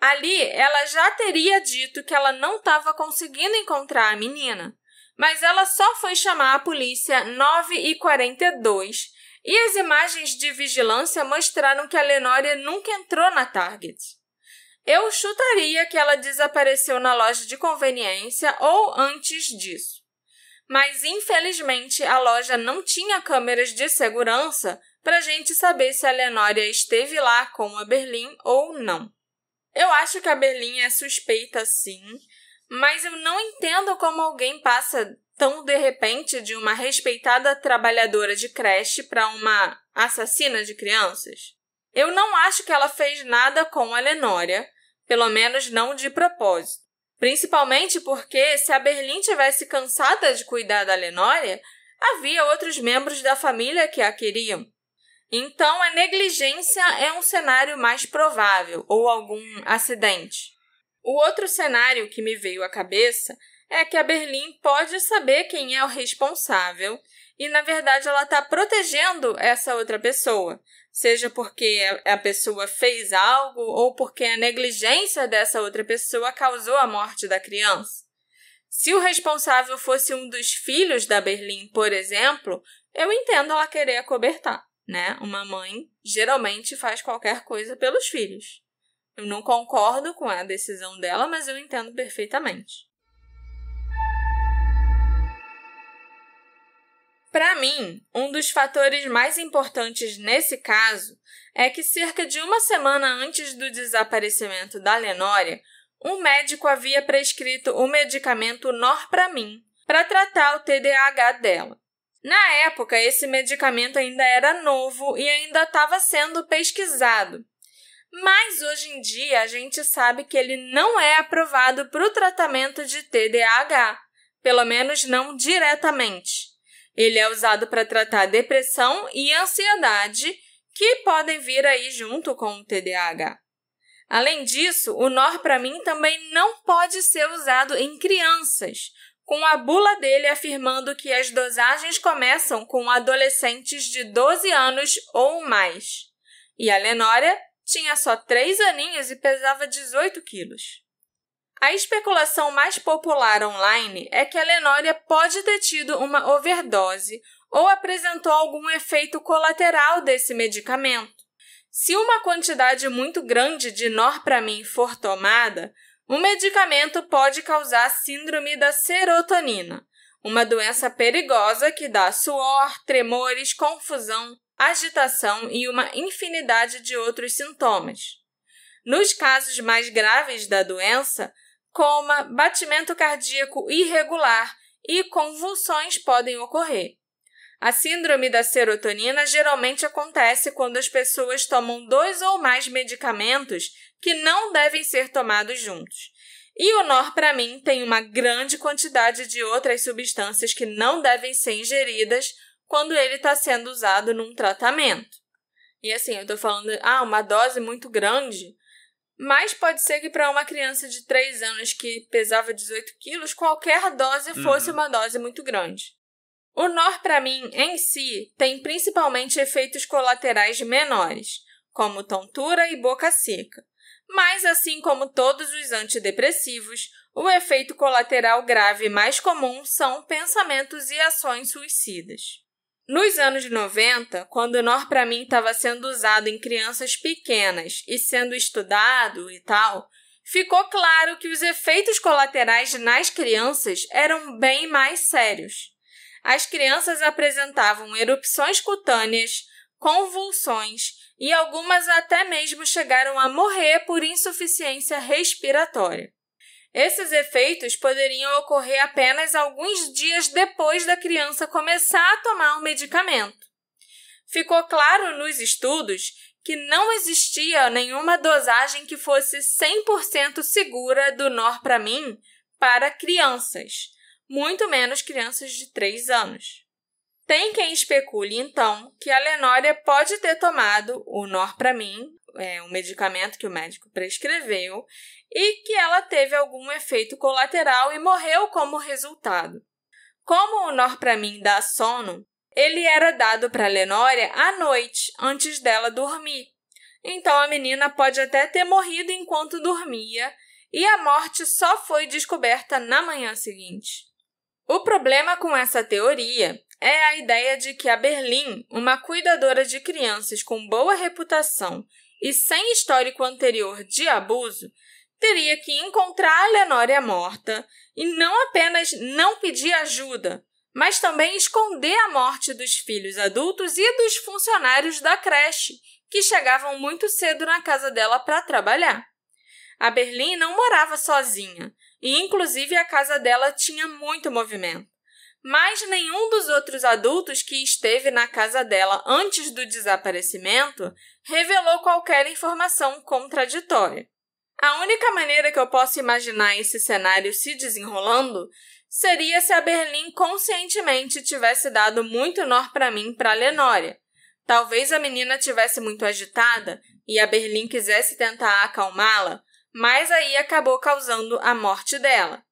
Ali, ela já teria dito que ela não estava conseguindo encontrar a menina, mas ela só foi chamar a polícia 9h42 e as imagens de vigilância mostraram que a Lenória nunca entrou na Target. Eu chutaria que ela desapareceu na loja de conveniência ou antes disso. Mas, infelizmente, a loja não tinha câmeras de segurança para a gente saber se a Lenória esteve lá com a Berlim ou não. Eu acho que a Berlim é suspeita, sim, mas eu não entendo como alguém passa tão de repente de uma respeitada trabalhadora de creche para uma assassina de crianças. Eu não acho que ela fez nada com a Lenória, pelo menos não de propósito. Principalmente porque, se a Berlim tivesse cansada de cuidar da Lenória, havia outros membros da família que a queriam. Então, a negligência é um cenário mais provável, ou algum acidente. O outro cenário que me veio à cabeça é que a Berlim pode saber quem é o responsável e, na verdade, ela está protegendo essa outra pessoa, seja porque a pessoa fez algo ou porque a negligência dessa outra pessoa causou a morte da criança. Se o responsável fosse um dos filhos da Berlim, por exemplo, eu entendo ela querer acobertar, né? Uma mãe geralmente faz qualquer coisa pelos filhos. Eu não concordo com a decisão dela, mas eu entendo perfeitamente. Para mim, um dos fatores mais importantes nesse caso é que cerca de uma semana antes do desaparecimento da Lenória, um médico havia prescrito o medicamento Norpramin para tratar o TDAH dela. Na época, esse medicamento ainda era novo e ainda estava sendo pesquisado. Mas hoje em dia a gente sabe que ele não é aprovado para o tratamento de TDAH, pelo menos não diretamente. Ele é usado para tratar depressão e ansiedade, que podem vir aí junto com o TDAH. Além disso, o Norpramin também não pode ser usado em crianças, com a bula dele afirmando que as dosagens começam com adolescentes de 12 anos ou mais. E a Lenória tinha só 3 aninhos e pesava 18 quilos. A especulação mais popular online é que a Lenória pode ter tido uma overdose ou apresentou algum efeito colateral desse medicamento. Se uma quantidade muito grande de Norpramin for tomada, o medicamento pode causar síndrome da serotonina, uma doença perigosa que dá suor, tremores, confusão, agitação e uma infinidade de outros sintomas. Nos casos mais graves da doença, coma, batimento cardíaco irregular e convulsões podem ocorrer. A síndrome da serotonina geralmente acontece quando as pessoas tomam 2 ou mais medicamentos que não devem ser tomados juntos. E o Norpramin tem uma grande quantidade de outras substâncias que não devem ser ingeridas quando ele está sendo usado num tratamento. E assim, eu estou falando, uma dose muito grande, mas pode ser que para uma criança de 3 anos que pesava 18 quilos, qualquer dose fosse uma dose muito grande. O Norpramin em si tem principalmente efeitos colaterais menores, como tontura e boca seca. Mas, assim como todos os antidepressivos, o efeito colateral grave mais comum são pensamentos e ações suicidas. Nos anos 90, quando o Norpramin estava sendo usado em crianças pequenas e sendo estudado e tal, ficou claro que os efeitos colaterais nas crianças eram bem mais sérios. As crianças apresentavam erupções cutâneas, convulsões e algumas até mesmo chegaram a morrer por insuficiência respiratória. Esses efeitos poderiam ocorrer apenas alguns dias depois da criança começar a tomar o medicamento. Ficou claro nos estudos que não existia nenhuma dosagem que fosse 100% segura do Norpramin para crianças, muito menos crianças de 3 anos. Tem quem especule, então, que a Lenória pode ter tomado o Norpramin, um medicamento que o médico prescreveu, e que ela teve algum efeito colateral e morreu como resultado. Como o Norpramin dá sono, ele era dado para a Lenória à noite, antes dela dormir. Então, a menina pode até ter morrido enquanto dormia, e a morte só foi descoberta na manhã seguinte. O problema com essa teoria é a ideia de que a Berlim, uma cuidadora de crianças com boa reputação e sem histórico anterior de abuso, teria que encontrar a Lenória morta e não apenas não pedir ajuda, mas também esconder a morte dos filhos adultos e dos funcionários da creche, que chegavam muito cedo na casa dela para trabalhar. A Berlim não morava sozinha, e inclusive a casa dela tinha muito movimento. Mas nenhum dos outros adultos que esteve na casa dela antes do desaparecimento revelou qualquer informação contraditória. A única maneira que eu posso imaginar esse cenário se desenrolando seria se a Berlim conscientemente tivesse dado muito nó para mim para a Lenória. Talvez a menina tivesse muito agitada e a Berlim quisesse tentar acalmá-la, mas aí acabou causando a morte dela.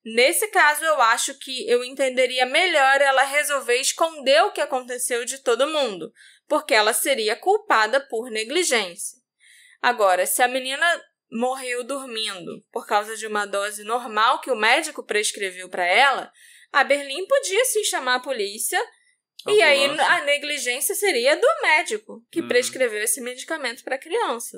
Nesse caso, eu acho que eu entenderia melhor ela resolver esconder o que aconteceu de todo mundo, porque ela seria culpada por negligência. Agora, se a menina morreu dormindo por causa de uma dose normal que o médico prescreveu para ela, a Berlim podia sim chamar a polícia e aí a negligência seria do médico que prescreveu esse medicamento para a criança.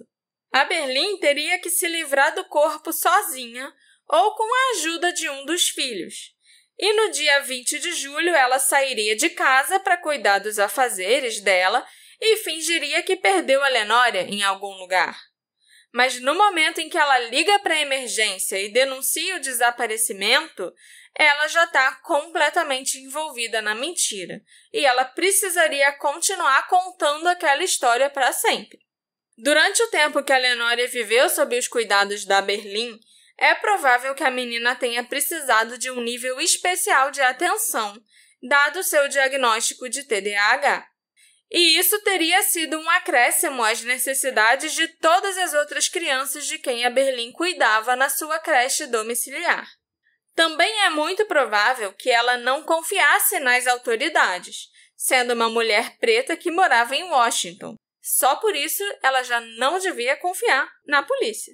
A Berlim teria que se livrar do corpo sozinha ou com a ajuda de um dos filhos. E no dia 20 de julho ela sairia de casa para cuidar dos afazeres dela e fingiria que perdeu a Lenória em algum lugar. Mas no momento em que ela liga para a emergência e denuncia o desaparecimento, ela já está completamente envolvida na mentira e ela precisaria continuar contando aquela história para sempre. Durante o tempo que a Lenória viveu sob os cuidados da Berlim, é provável que a menina tenha precisado de um nível especial de atenção, dado seu diagnóstico de TDAH. E isso teria sido um acréscimo às necessidades de todas as outras crianças de quem a Berlim cuidava na sua creche domiciliar. Também é muito provável que ela não confiasse nas autoridades, sendo uma mulher preta que morava em Washington. Só por isso, ela já não devia confiar na polícia.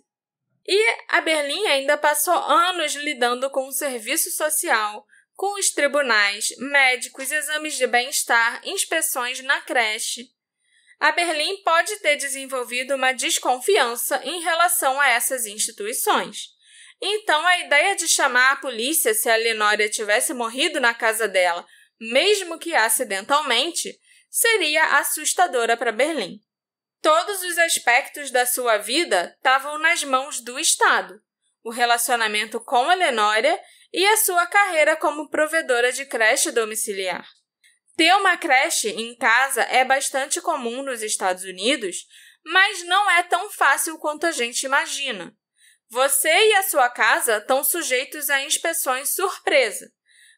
E a Berlim ainda passou anos lidando com o serviço social, com os tribunais, médicos, exames de bem-estar, inspeções na creche. A Berlim pode ter desenvolvido uma desconfiança em relação a essas instituições. Então, a ideia de chamar a polícia se a Lenória tivesse morrido na casa dela, mesmo que acidentalmente, seria assustadora para Berlim. Todos os aspectos da sua vida estavam nas mãos do Estado. O relacionamento com a Lenória e a sua carreira como provedora de creche domiciliar. Ter uma creche em casa é bastante comum nos Estados Unidos, mas não é tão fácil quanto a gente imagina. Você e a sua casa estão sujeitos a inspeções surpresa.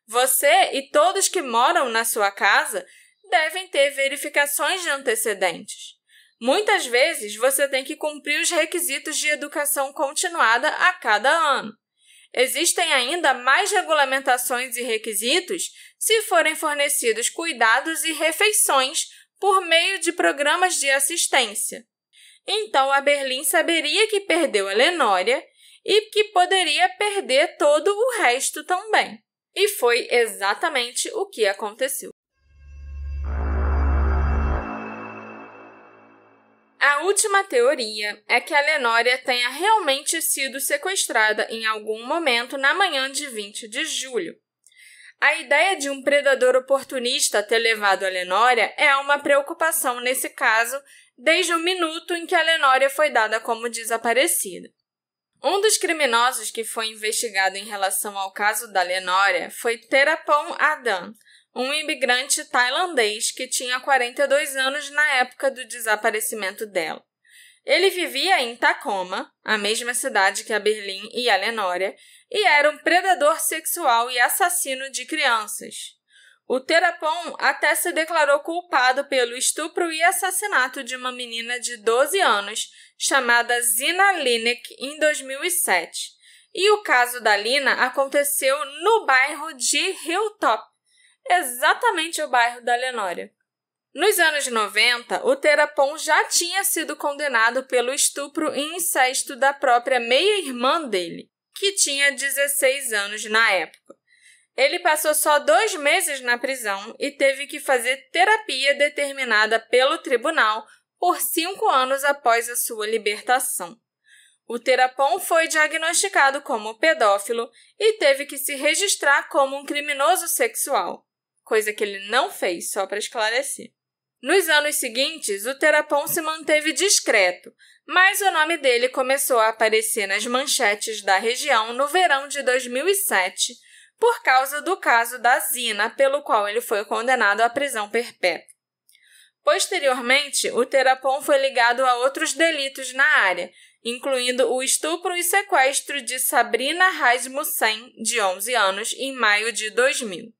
Você e todos que moram na sua casa devem ter verificações de antecedentes. Muitas vezes, você tem que cumprir os requisitos de educação continuada a cada ano. Existem ainda mais regulamentações e requisitos se forem fornecidos cuidados e refeições por meio de programas de assistência. Então, a Berlim saberia que perdeu a Lenória e que poderia perder todo o resto também. E foi exatamente o que aconteceu. A última teoria é que a Lenória tenha realmente sido sequestrada em algum momento na manhã de 20 de julho. A ideia de um predador oportunista ter levado a Lenória é uma preocupação nesse caso desde o minuto em que a Lenória foi dada como desaparecida. Um dos criminosos que foi investigado em relação ao caso da Lenória foi Therapong Adhan, um imigrante tailandês que tinha 42 anos na época do desaparecimento dela. Ele vivia em Tacoma, a mesma cidade que a Berlim e a Lenória, e era um predador sexual e assassino de crianças. O Therapong até se declarou culpado pelo estupro e assassinato de uma menina de 12 anos, chamada Zina Linek, em 2007. E o caso da Lina aconteceu no bairro de Hilltop, exatamente o bairro da Lenória. Nos anos 90, o Therapong já tinha sido condenado pelo estupro e incesto da própria meia-irmã dele, que tinha 16 anos na época. Ele passou só 2 meses na prisão e teve que fazer terapia determinada pelo tribunal por 5 anos após a sua libertação. O Therapong foi diagnosticado como pedófilo e teve que se registrar como um criminoso sexual, coisa que ele não fez, só para esclarecer. Nos anos seguintes, o Therapong se manteve discreto, mas o nome dele começou a aparecer nas manchetes da região no verão de 2007, por causa do caso da Zina, pelo qual ele foi condenado à prisão perpétua. Posteriormente, o Therapong foi ligado a outros delitos na área, incluindo o estupro e sequestro de Sabrina Rasmussen, de 11 anos, em maio de 2000.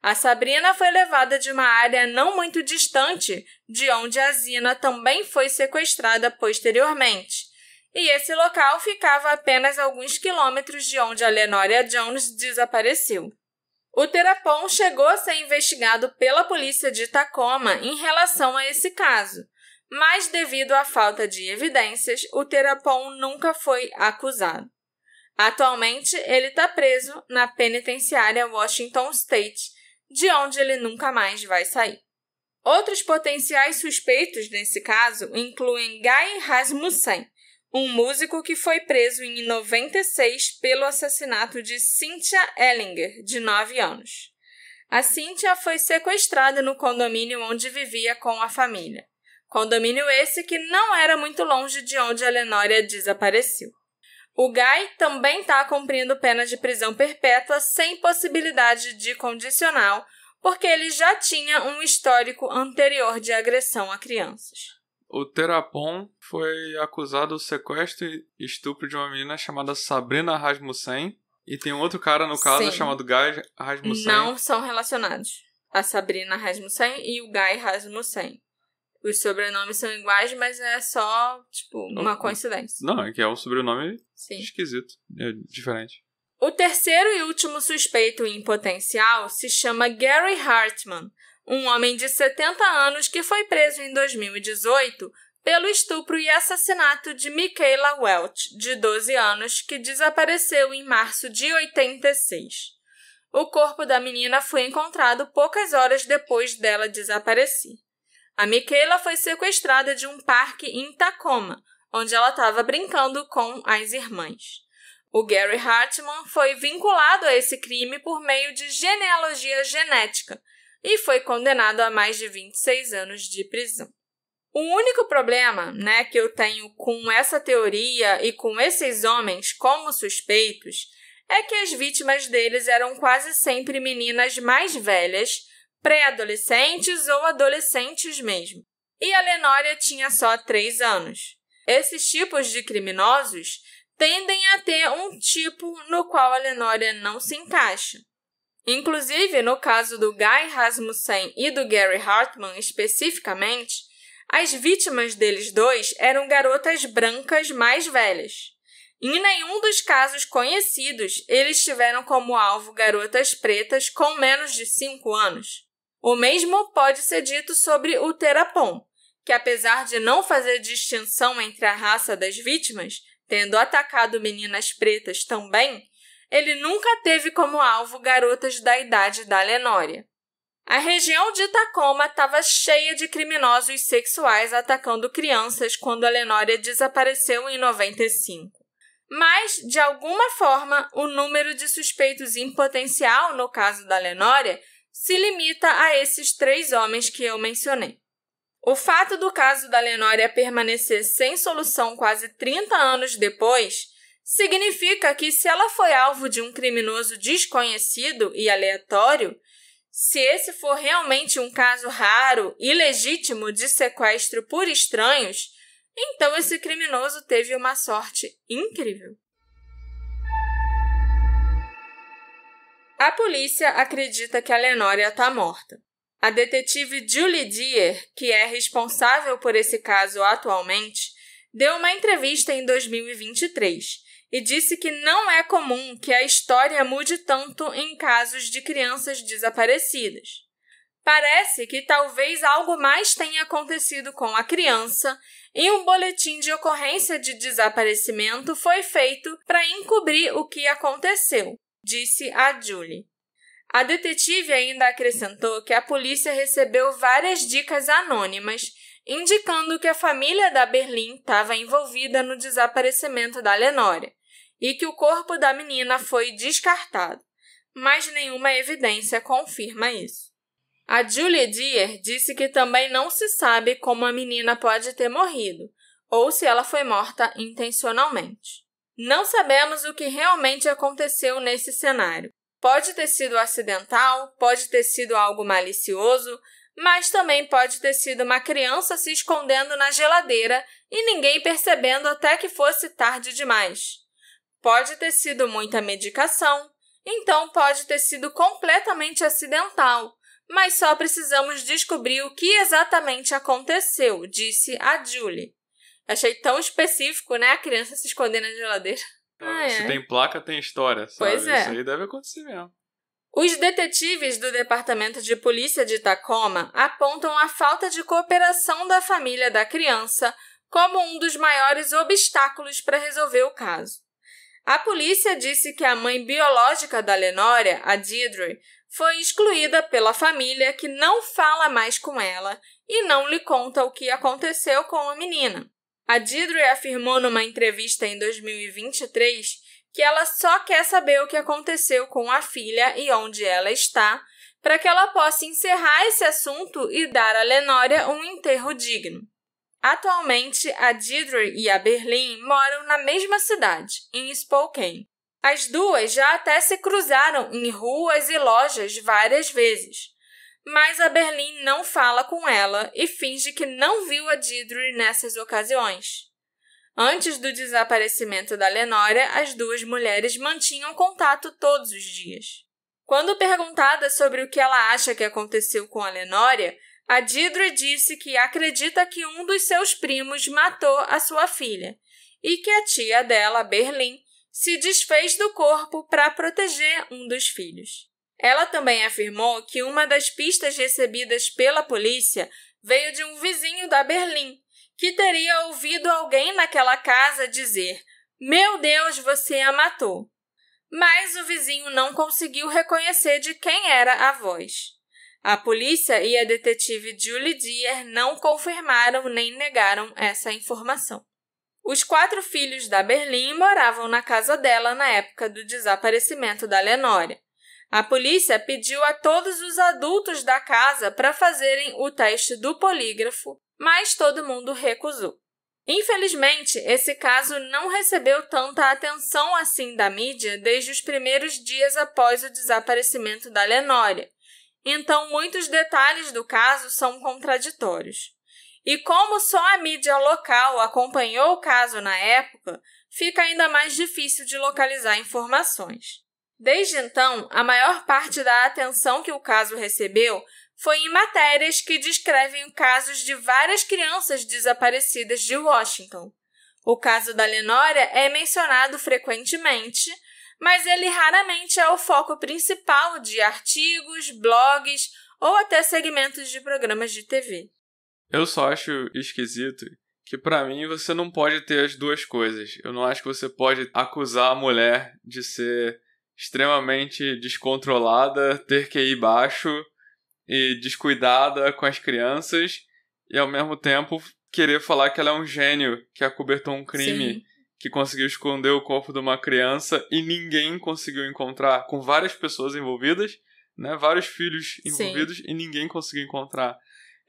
A Sabrina foi levada de uma área não muito distante de onde a Zina também foi sequestrada posteriormente, e esse local ficava a apenas alguns quilômetros de onde a Lenoria Jones desapareceu. O Therapon chegou a ser investigado pela polícia de Tacoma em relação a esse caso, mas devido à falta de evidências, o Therapon nunca foi acusado. Atualmente, ele está preso na penitenciária Washington State, de onde ele nunca mais vai sair. Outros potenciais suspeitos nesse caso incluem Guy Rasmussen, um músico que foi preso em 96 pelo assassinato de Cynthia Ellinger, de 9 anos. A Cynthia foi sequestrada no condomínio onde vivia com a família. Condomínio esse que não era muito longe de onde a Lenoria desapareceu. O Guy também está cumprindo pena de prisão perpétua sem possibilidade de condicional, porque ele já tinha um histórico anterior de agressão a crianças. O Therapon foi acusado de sequestro e estupro de uma menina chamada Sabrina Rasmussen, e tem um outro cara no caso Sim. chamado Guy Rasmussen. Não são relacionados. A Sabrina Rasmussen e o Guy Rasmussen. Os sobrenomes são iguais, mas é só, uma coincidência. Não, é que é um sobrenome Sim. esquisito, é diferente. O terceiro e último suspeito em potencial se chama Gary Hartman, um homem de 70 anos que foi preso em 2018 pelo estupro e assassinato de Michaela Welch, de 12 anos, que desapareceu em março de 86. O corpo da menina foi encontrado poucas horas depois dela desaparecer. A Michaela foi sequestrada de um parque em Tacoma, onde ela estava brincando com as irmãs. O Gary Hartman foi vinculado a esse crime por meio de genealogia genética e foi condenado a mais de 26 anos de prisão. O único problema, que eu tenho com essa teoria e com esses homens como suspeitos é que as vítimas deles eram quase sempre meninas mais velhas, pré-adolescentes ou adolescentes mesmo. E a Lenoria tinha só 3 anos. Esses tipos de criminosos tendem a ter um tipo no qual a Lenoria não se encaixa. Inclusive, no caso do Guy Rasmussen e do Gary Hartman especificamente, as vítimas deles dois eram garotas brancas mais velhas. Em nenhum dos casos conhecidos, eles tiveram como alvo garotas pretas com menos de 5 anos. O mesmo pode ser dito sobre o Therapon, que apesar de não fazer distinção entre a raça das vítimas, tendo atacado meninas pretas também, ele nunca teve como alvo garotas da idade da Lenoria. A região de Tacoma estava cheia de criminosos sexuais atacando crianças quando a Lenoria desapareceu em 95. Mas, de alguma forma, o número de suspeitos em potencial no caso da Lenoria se limita a esses 3 homens que eu mencionei. O fato do caso da Lenoria permanecer sem solução quase 30 anos depois significa que, se ela foi alvo de um criminoso desconhecido e aleatório, se esse for realmente um caso raro e legítimo de sequestro por estranhos, então esse criminoso teve uma sorte incrível. A polícia acredita que a Lenoria está morta. A detetive Julie Deer, que é responsável por esse caso atualmente, deu uma entrevista em 2023 e disse que não é comum que a história mude tanto em casos de crianças desaparecidas. Parece que talvez algo mais tenha acontecido com a criança e um boletim de ocorrência de desaparecimento foi feito para encobrir o que aconteceu, disse a Julie. A detetive ainda acrescentou que a polícia recebeu várias dicas anônimas, indicando que a família da Berlin estava envolvida no desaparecimento da Lenoria e que o corpo da menina foi descartado, mas nenhuma evidência confirma isso. A Julie Deer disse que também não se sabe como a menina pode ter morrido, ou se ela foi morta intencionalmente. Não sabemos o que realmente aconteceu nesse cenário. Pode ter sido acidental, pode ter sido algo malicioso, mas também pode ter sido uma criança se escondendo na geladeira e ninguém percebendo até que fosse tarde demais. Pode ter sido muita medicação, então pode ter sido completamente acidental, mas só precisamos descobrir o que exatamente aconteceu, disse a Julie. Achei tão específico, né? A criança se esconder na geladeira. Se tem placa, tem história, sabe? Pois é. Isso aí deve acontecer mesmo. Os detetives do Departamento de Polícia de Tacoma apontam a falta de cooperação da família da criança como um dos maiores obstáculos para resolver o caso. A polícia disse que a mãe biológica da Lenória, a Deirdre, foi excluída pela família que não fala mais com ela e não lhe conta o que aconteceu com a menina. A Deirdre afirmou numa entrevista em 2023 que ela só quer saber o que aconteceu com a filha e onde ela está, para que ela possa encerrar esse assunto e dar a Lenória um enterro digno. Atualmente, a Deirdre e a Berlin moram na mesma cidade, em Spokane. As duas já até se cruzaram em ruas e lojas várias vezes, mas a Berlin não fala com ela e finge que não viu a Deirdre nessas ocasiões. Antes do desaparecimento da Lenória, as duas mulheres mantinham contato todos os dias. Quando perguntada sobre o que ela acha que aconteceu com a Lenória, a Deirdre disse que acredita que um dos seus primos matou a sua filha e que a tia dela, Berlin, se desfez do corpo para proteger um dos filhos. Ela também afirmou que uma das pistas recebidas pela polícia veio de um vizinho da Berlin, que teria ouvido alguém naquela casa dizer: "Meu Deus, você a matou." Mas o vizinho não conseguiu reconhecer de quem era a voz. A polícia e a detetive Julie Deer não confirmaram nem negaram essa informação. Os 4 filhos da Berlin moravam na casa dela na época do desaparecimento da Lenória. A polícia pediu a todos os adultos da casa para fazerem o teste do polígrafo, mas todo mundo recusou. Infelizmente, esse caso não recebeu tanta atenção assim da mídia desde os primeiros dias após o desaparecimento da Lenória, então muitos detalhes do caso são contraditórios. E como só a mídia local acompanhou o caso na época, fica ainda mais difícil de localizar informações. Desde então, a maior parte da atenção que o caso recebeu foi em matérias que descrevem casos de várias crianças desaparecidas de Washington. O caso da Lenória é mencionado frequentemente, mas ele raramente é o foco principal de artigos, blogs ou até segmentos de programas de TV. Eu só acho esquisito que, pra mim, você não pode ter as duas coisas. Eu não acho que você pode acusar a mulher de ser extremamente descontrolada, ter QI baixo e descuidada com as crianças e, ao mesmo tempo, querer falar que ela é um gênio que acobertou um crime. Sim. Que conseguiu esconder o corpo de uma criança e ninguém conseguiu encontrar, com várias pessoas envolvidas, né? Vários filhos envolvidos. Sim. E ninguém conseguiu encontrar.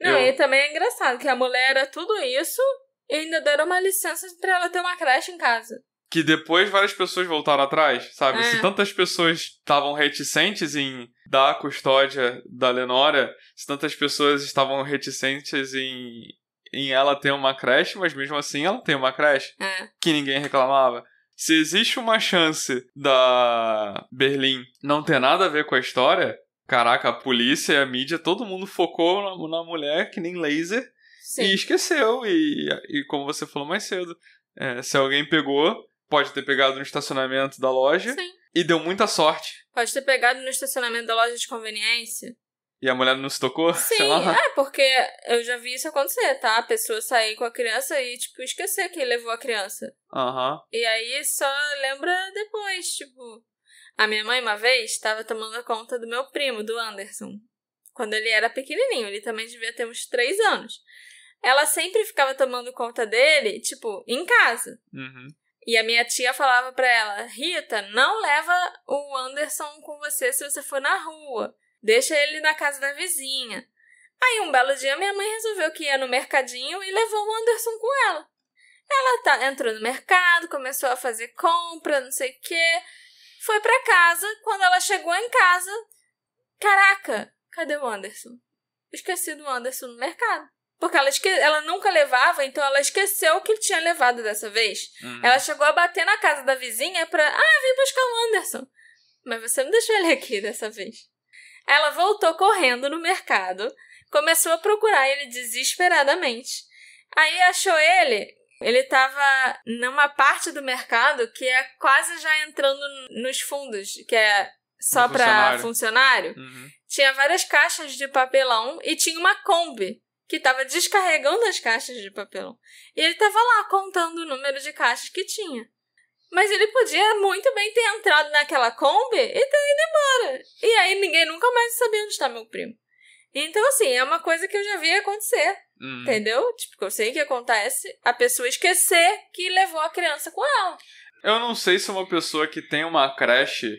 Não, e também é engraçado que a mulher era tudo isso e ainda deram uma licença pra ela ter uma creche em casa. Que depois várias pessoas voltaram atrás, sabe? Se tantas pessoas estavam reticentes em dar a custódia da Lenória, se tantas pessoas estavam reticentes em ela ter uma creche, mas mesmo assim ela tem uma creche, que ninguém reclamava. Se existe uma chance da Berlin não ter nada a ver com a história, caraca, a polícia e a mídia, todo mundo focou na mulher que nem laser. Sim. E esqueceu. E como você falou mais cedo, se alguém pegou, pode ter pegado no estacionamento da loja. Sim. E deu muita sorte. Pode ter pegado no estacionamento da loja de conveniência. E a mulher não se tocou? Sim, porque eu já vi isso acontecer, tá? A pessoa sair com a criança e, esquecer que levou a criança. Aham. E aí só lembra depois, A minha mãe, uma vez, estava tomando conta do meu primo, do Anderson. Quando ele era pequenininho, ele também devia ter uns 3 anos. Ela sempre ficava tomando conta dele, em casa. Uhum. E a minha tia falava pra ela: Rita, não leva o Anderson com você se você for na rua. Deixa ele na casa da vizinha. Aí, um belo dia, minha mãe resolveu que ia no mercadinho e levou o Anderson com ela. Ela entrou no mercado, começou a fazer compra, não sei o quê. Foi pra casa. Quando ela chegou em casa, caraca, cadê o Anderson? esquecido o Anderson no mercado. Porque ela nunca levava, então ela esqueceu que tinha levado dessa vez. Ela chegou a bater na casa da vizinha pra... vim buscar o Anderson. Mas você não deixou ele aqui dessa vez. Ela voltou correndo no mercado, começou a procurar ele desesperadamente. Aí achou ele... Ele tava numa parte do mercado que é quase já entrando nos fundos, que é só pra funcionário. Tinha várias caixas de papelão e tinha uma Kombi que tava descarregando as caixas de papelão. E ele tava lá contando o número de caixas que tinha. Mas ele podia muito bem ter entrado naquela Kombi e ter ido embora. E aí ninguém nunca mais sabia onde está meu primo. Então, assim, é uma coisa que eu já vi acontecer. Entendeu? Tipo, eu sei que acontece a pessoa esquecer que levou a criança com ela. Eu não sei se uma pessoa que tem uma creche,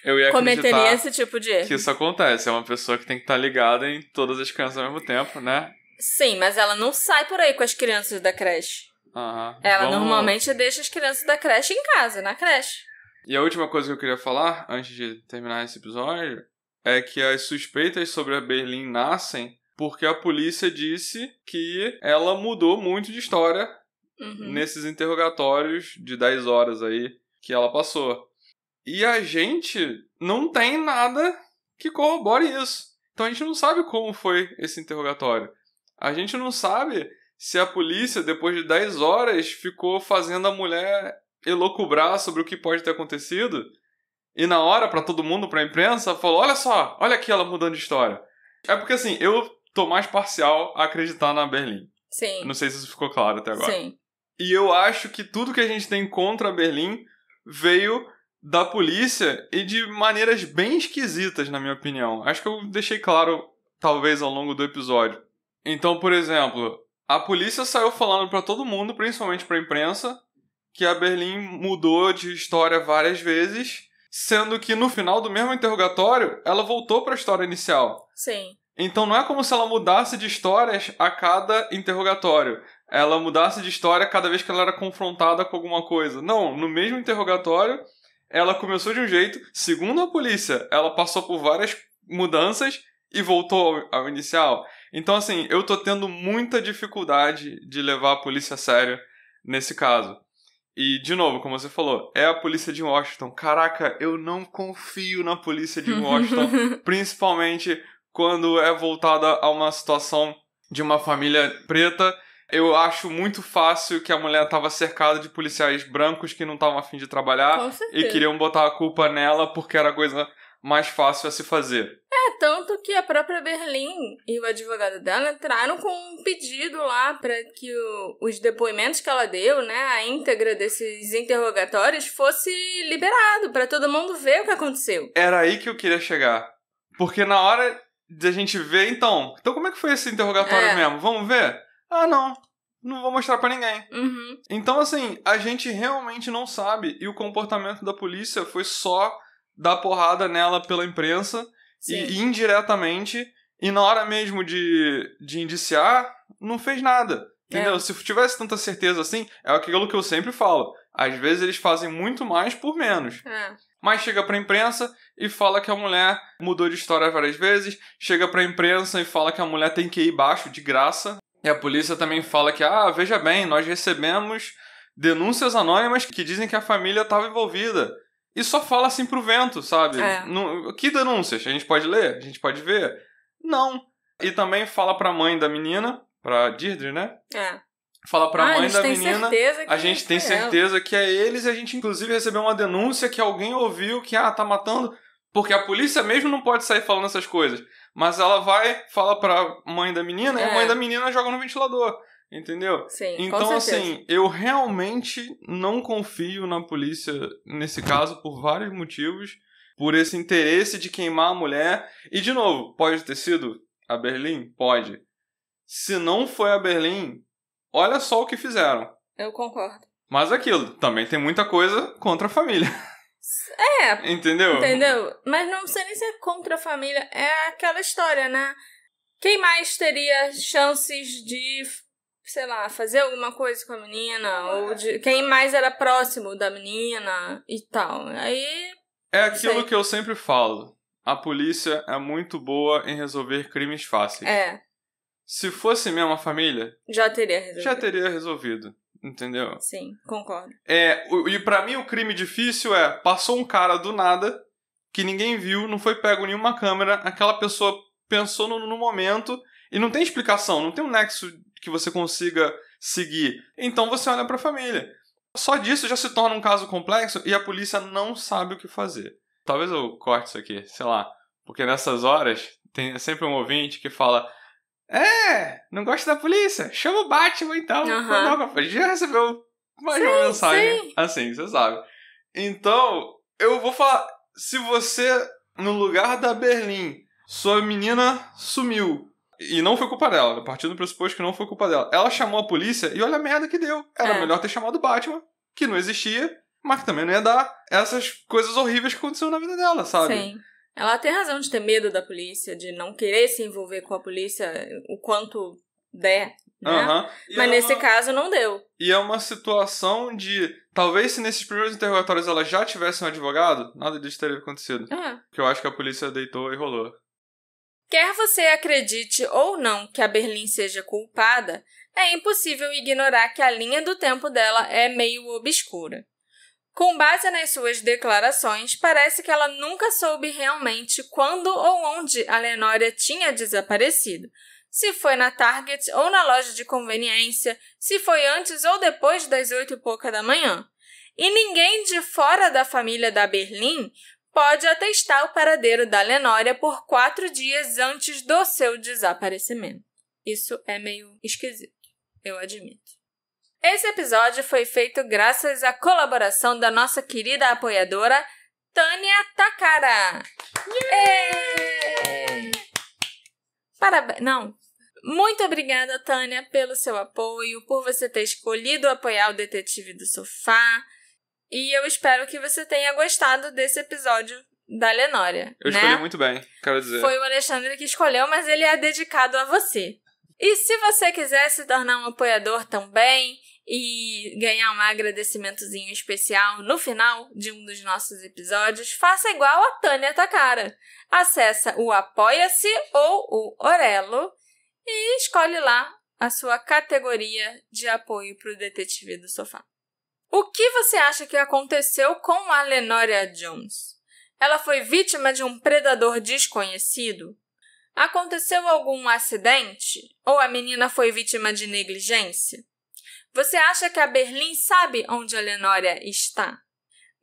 eu ia cometeria esse tipo de erro. Que isso acontece. É uma pessoa que tem que estar ligada em todas as crianças ao mesmo tempo, né? Sim, mas ela não sai por aí com as crianças da creche. Ela normalmente deixa as crianças da creche em casa, na creche. E a última coisa que eu queria falar, antes de terminar esse episódio, é que as suspeitas sobre a Berlim nascem porque a polícia disse que ela mudou muito de história nesses interrogatórios de 10 horas aí que ela passou. E a gente não tem nada que corrobore isso. Então a gente não sabe como foi esse interrogatório. A gente não sabe se a polícia, depois de 10 horas, ficou fazendo a mulher elocubrar sobre o que pode ter acontecido. E na hora, pra todo mundo, pra imprensa, falou, olha só, olha aqui ela mudando de história. É porque assim, eu tô mais parcial a acreditar na Berlim. Sim. Não sei se isso ficou claro até agora. Sim. E eu acho que tudo que a gente tem contra a Berlim veio da polícia e de maneiras bem esquisitas, na minha opinião. Acho que eu deixei claro, talvez, ao longo do episódio. Então, por exemplo, a polícia saiu falando pra todo mundo, principalmente pra imprensa, que a Berlim mudou de história várias vezes, sendo que no final do mesmo interrogatório, ela voltou pra história inicial. Sim. Então não é como se ela mudasse de histórias a cada interrogatório. Ela mudasse de história cada vez que ela era confrontada com alguma coisa. Não, no mesmo interrogatório, ela começou de um jeito. Segundo a polícia, ela passou por várias mudanças e voltou ao inicial. Então, assim, eu tô tendo muita dificuldade de levar a polícia a sério nesse caso. E, de novo, como você falou, é a polícia de Washington. Caraca, eu não confio na polícia de Washington, principalmente quando é voltada a uma situação de uma família preta. Eu acho muito fácil que a mulher estava cercada de policiais brancos que não estavam a fim de trabalhar e queriam botar a culpa nela porque era a coisa mais fácil a se fazer. Tanto que a própria Berlim e o advogado dela entraram com um pedido lá para que os depoimentos que ela deu, né, a íntegra desses interrogatórios, fosse liberado para todo mundo ver o que aconteceu. Era aí que eu queria chegar. Porque na hora de a gente ver, então como é que foi esse interrogatório mesmo? Vamos ver? Não vou mostrar pra ninguém. Então, assim, a gente realmente não sabe. E o comportamento da polícia foi só dar porrada nela pela imprensa e indiretamente. E na hora mesmo de indiciar, não fez nada. Entendeu? Se tivesse tanta certeza assim, é aquilo que eu sempre falo. Às vezes eles fazem muito mais por menos. Mas chega pra imprensa e fala que a mulher mudou de história várias vezes. Chega pra imprensa e fala que a mulher tem que ir baixo, de graça. E a polícia também fala que, veja bem, nós recebemos denúncias anônimas que dizem que a família estava envolvida. E só fala assim pro vento, sabe? Que denúncias? A gente pode ler? A gente pode ver? Não. E também fala pra mãe da menina, pra Deirdre, né? Fala pra mãe da menina, a gente tem certeza que é eles, e a gente inclusive recebeu uma denúncia que alguém ouviu que, tá matando, porque a polícia mesmo não pode sair falando essas coisas, mas ela fala pra mãe da menina, e a mãe da menina joga no ventilador, entendeu? Sim, então, assim, eu realmente não confio na polícia nesse caso por vários motivos, por esse interesse de queimar a mulher, e de novo, pode ter sido a Berlim? Pode. Se não foi a Berlim, olha só o que fizeram. Eu concordo. Mas aquilo, também tem muita coisa contra a família. Entendeu? Mas não sei nem se é contra a família. É aquela história, né? Quem mais teria chances de, sei lá, fazer alguma coisa com a menina? Ou de quem mais era próximo da menina e tal. Aí... É aquilo que eu sempre falo. a polícia é muito boa em resolver crimes fáceis. Se fosse mesmo a família... Já teria resolvido. Entendeu? Sim, concordo. E pra mim o crime difícil passou um cara do nada, que ninguém viu, não foi pego nenhuma câmera, aquela pessoa pensou no momento, e não tem explicação, não tem um nexo que você consiga seguir. Então você olha pra família. Só disso já se torna um caso complexo e a polícia não sabe o que fazer. Talvez eu corte isso aqui, sei lá, porque nessas horas tem sempre um ouvinte que fala: não gosta da polícia? Chama o Batman, então. Já recebeu mais uma mensagem assim, você sabe. Então, eu vou falar, se você, no lugar da Berlim, sua menina sumiu, e não foi culpa dela, a partir do pressuposto que não foi culpa dela, ela chamou a polícia e olha a merda que deu. Era melhor ter chamado o Batman, que não existia, mas que também não ia dar essas coisas horríveis que aconteceram na vida dela, sabe? Sim. Ela tem razão de ter medo da polícia, de não querer se envolver com a polícia o quanto der, né? Mas nesse caso não deu. E é uma situação de... Talvez se nesses primeiros interrogatórios ela já tivesse um advogado, nada disso teria acontecido. Porque eu acho que a polícia deitou e rolou. Quer você acredite ou não que a Berlim seja culpada, é impossível ignorar que a linha do tempo dela é meio obscura. Com base nas suas declarações, parece que ela nunca soube realmente quando ou onde a Lenória tinha desaparecido. Se foi na Target ou na loja de conveniência, se foi antes ou depois das 8h pouca da manhã. E ninguém de fora da família da Berlim pode atestar o paradeiro da Lenória por 4 dias antes do seu desaparecimento. Isso é meio esquisito, eu admito. Esse episódio foi feito graças à colaboração da nossa querida apoiadora, Tânia Takara. Parabéns! Não. Muito obrigada, Tânia, pelo seu apoio, por você ter escolhido apoiar o Detetive do Sofá. E eu espero que você tenha gostado desse episódio da Lenória. Eu escolhi muito bem, quero dizer. Foi o Alexandre que escolheu, mas ele é dedicado a você. E se você quiser se tornar um apoiador também e ganhar um agradecimentozinho especial no final de um dos nossos episódios, faça igual a Tânia Takara. Acesse o Apoia-se ou o Orelo e escolhe lá a sua categoria de apoio para o Detetive do Sofá. O que você acha que aconteceu com a Lenória Jones? Ela foi vítima de um predador desconhecido? Aconteceu algum acidente? Ou a menina foi vítima de negligência? Você acha que a Berlim sabe onde a Lenória está?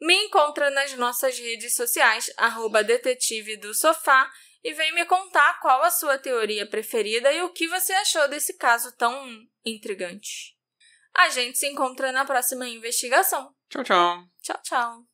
Me encontra nas nossas redes sociais, @detetive do sofá, e vem me contar qual a sua teoria preferida e o que você achou desse caso tão intrigante. A gente se encontra na próxima investigação. Tchau, tchau. Tchau, tchau.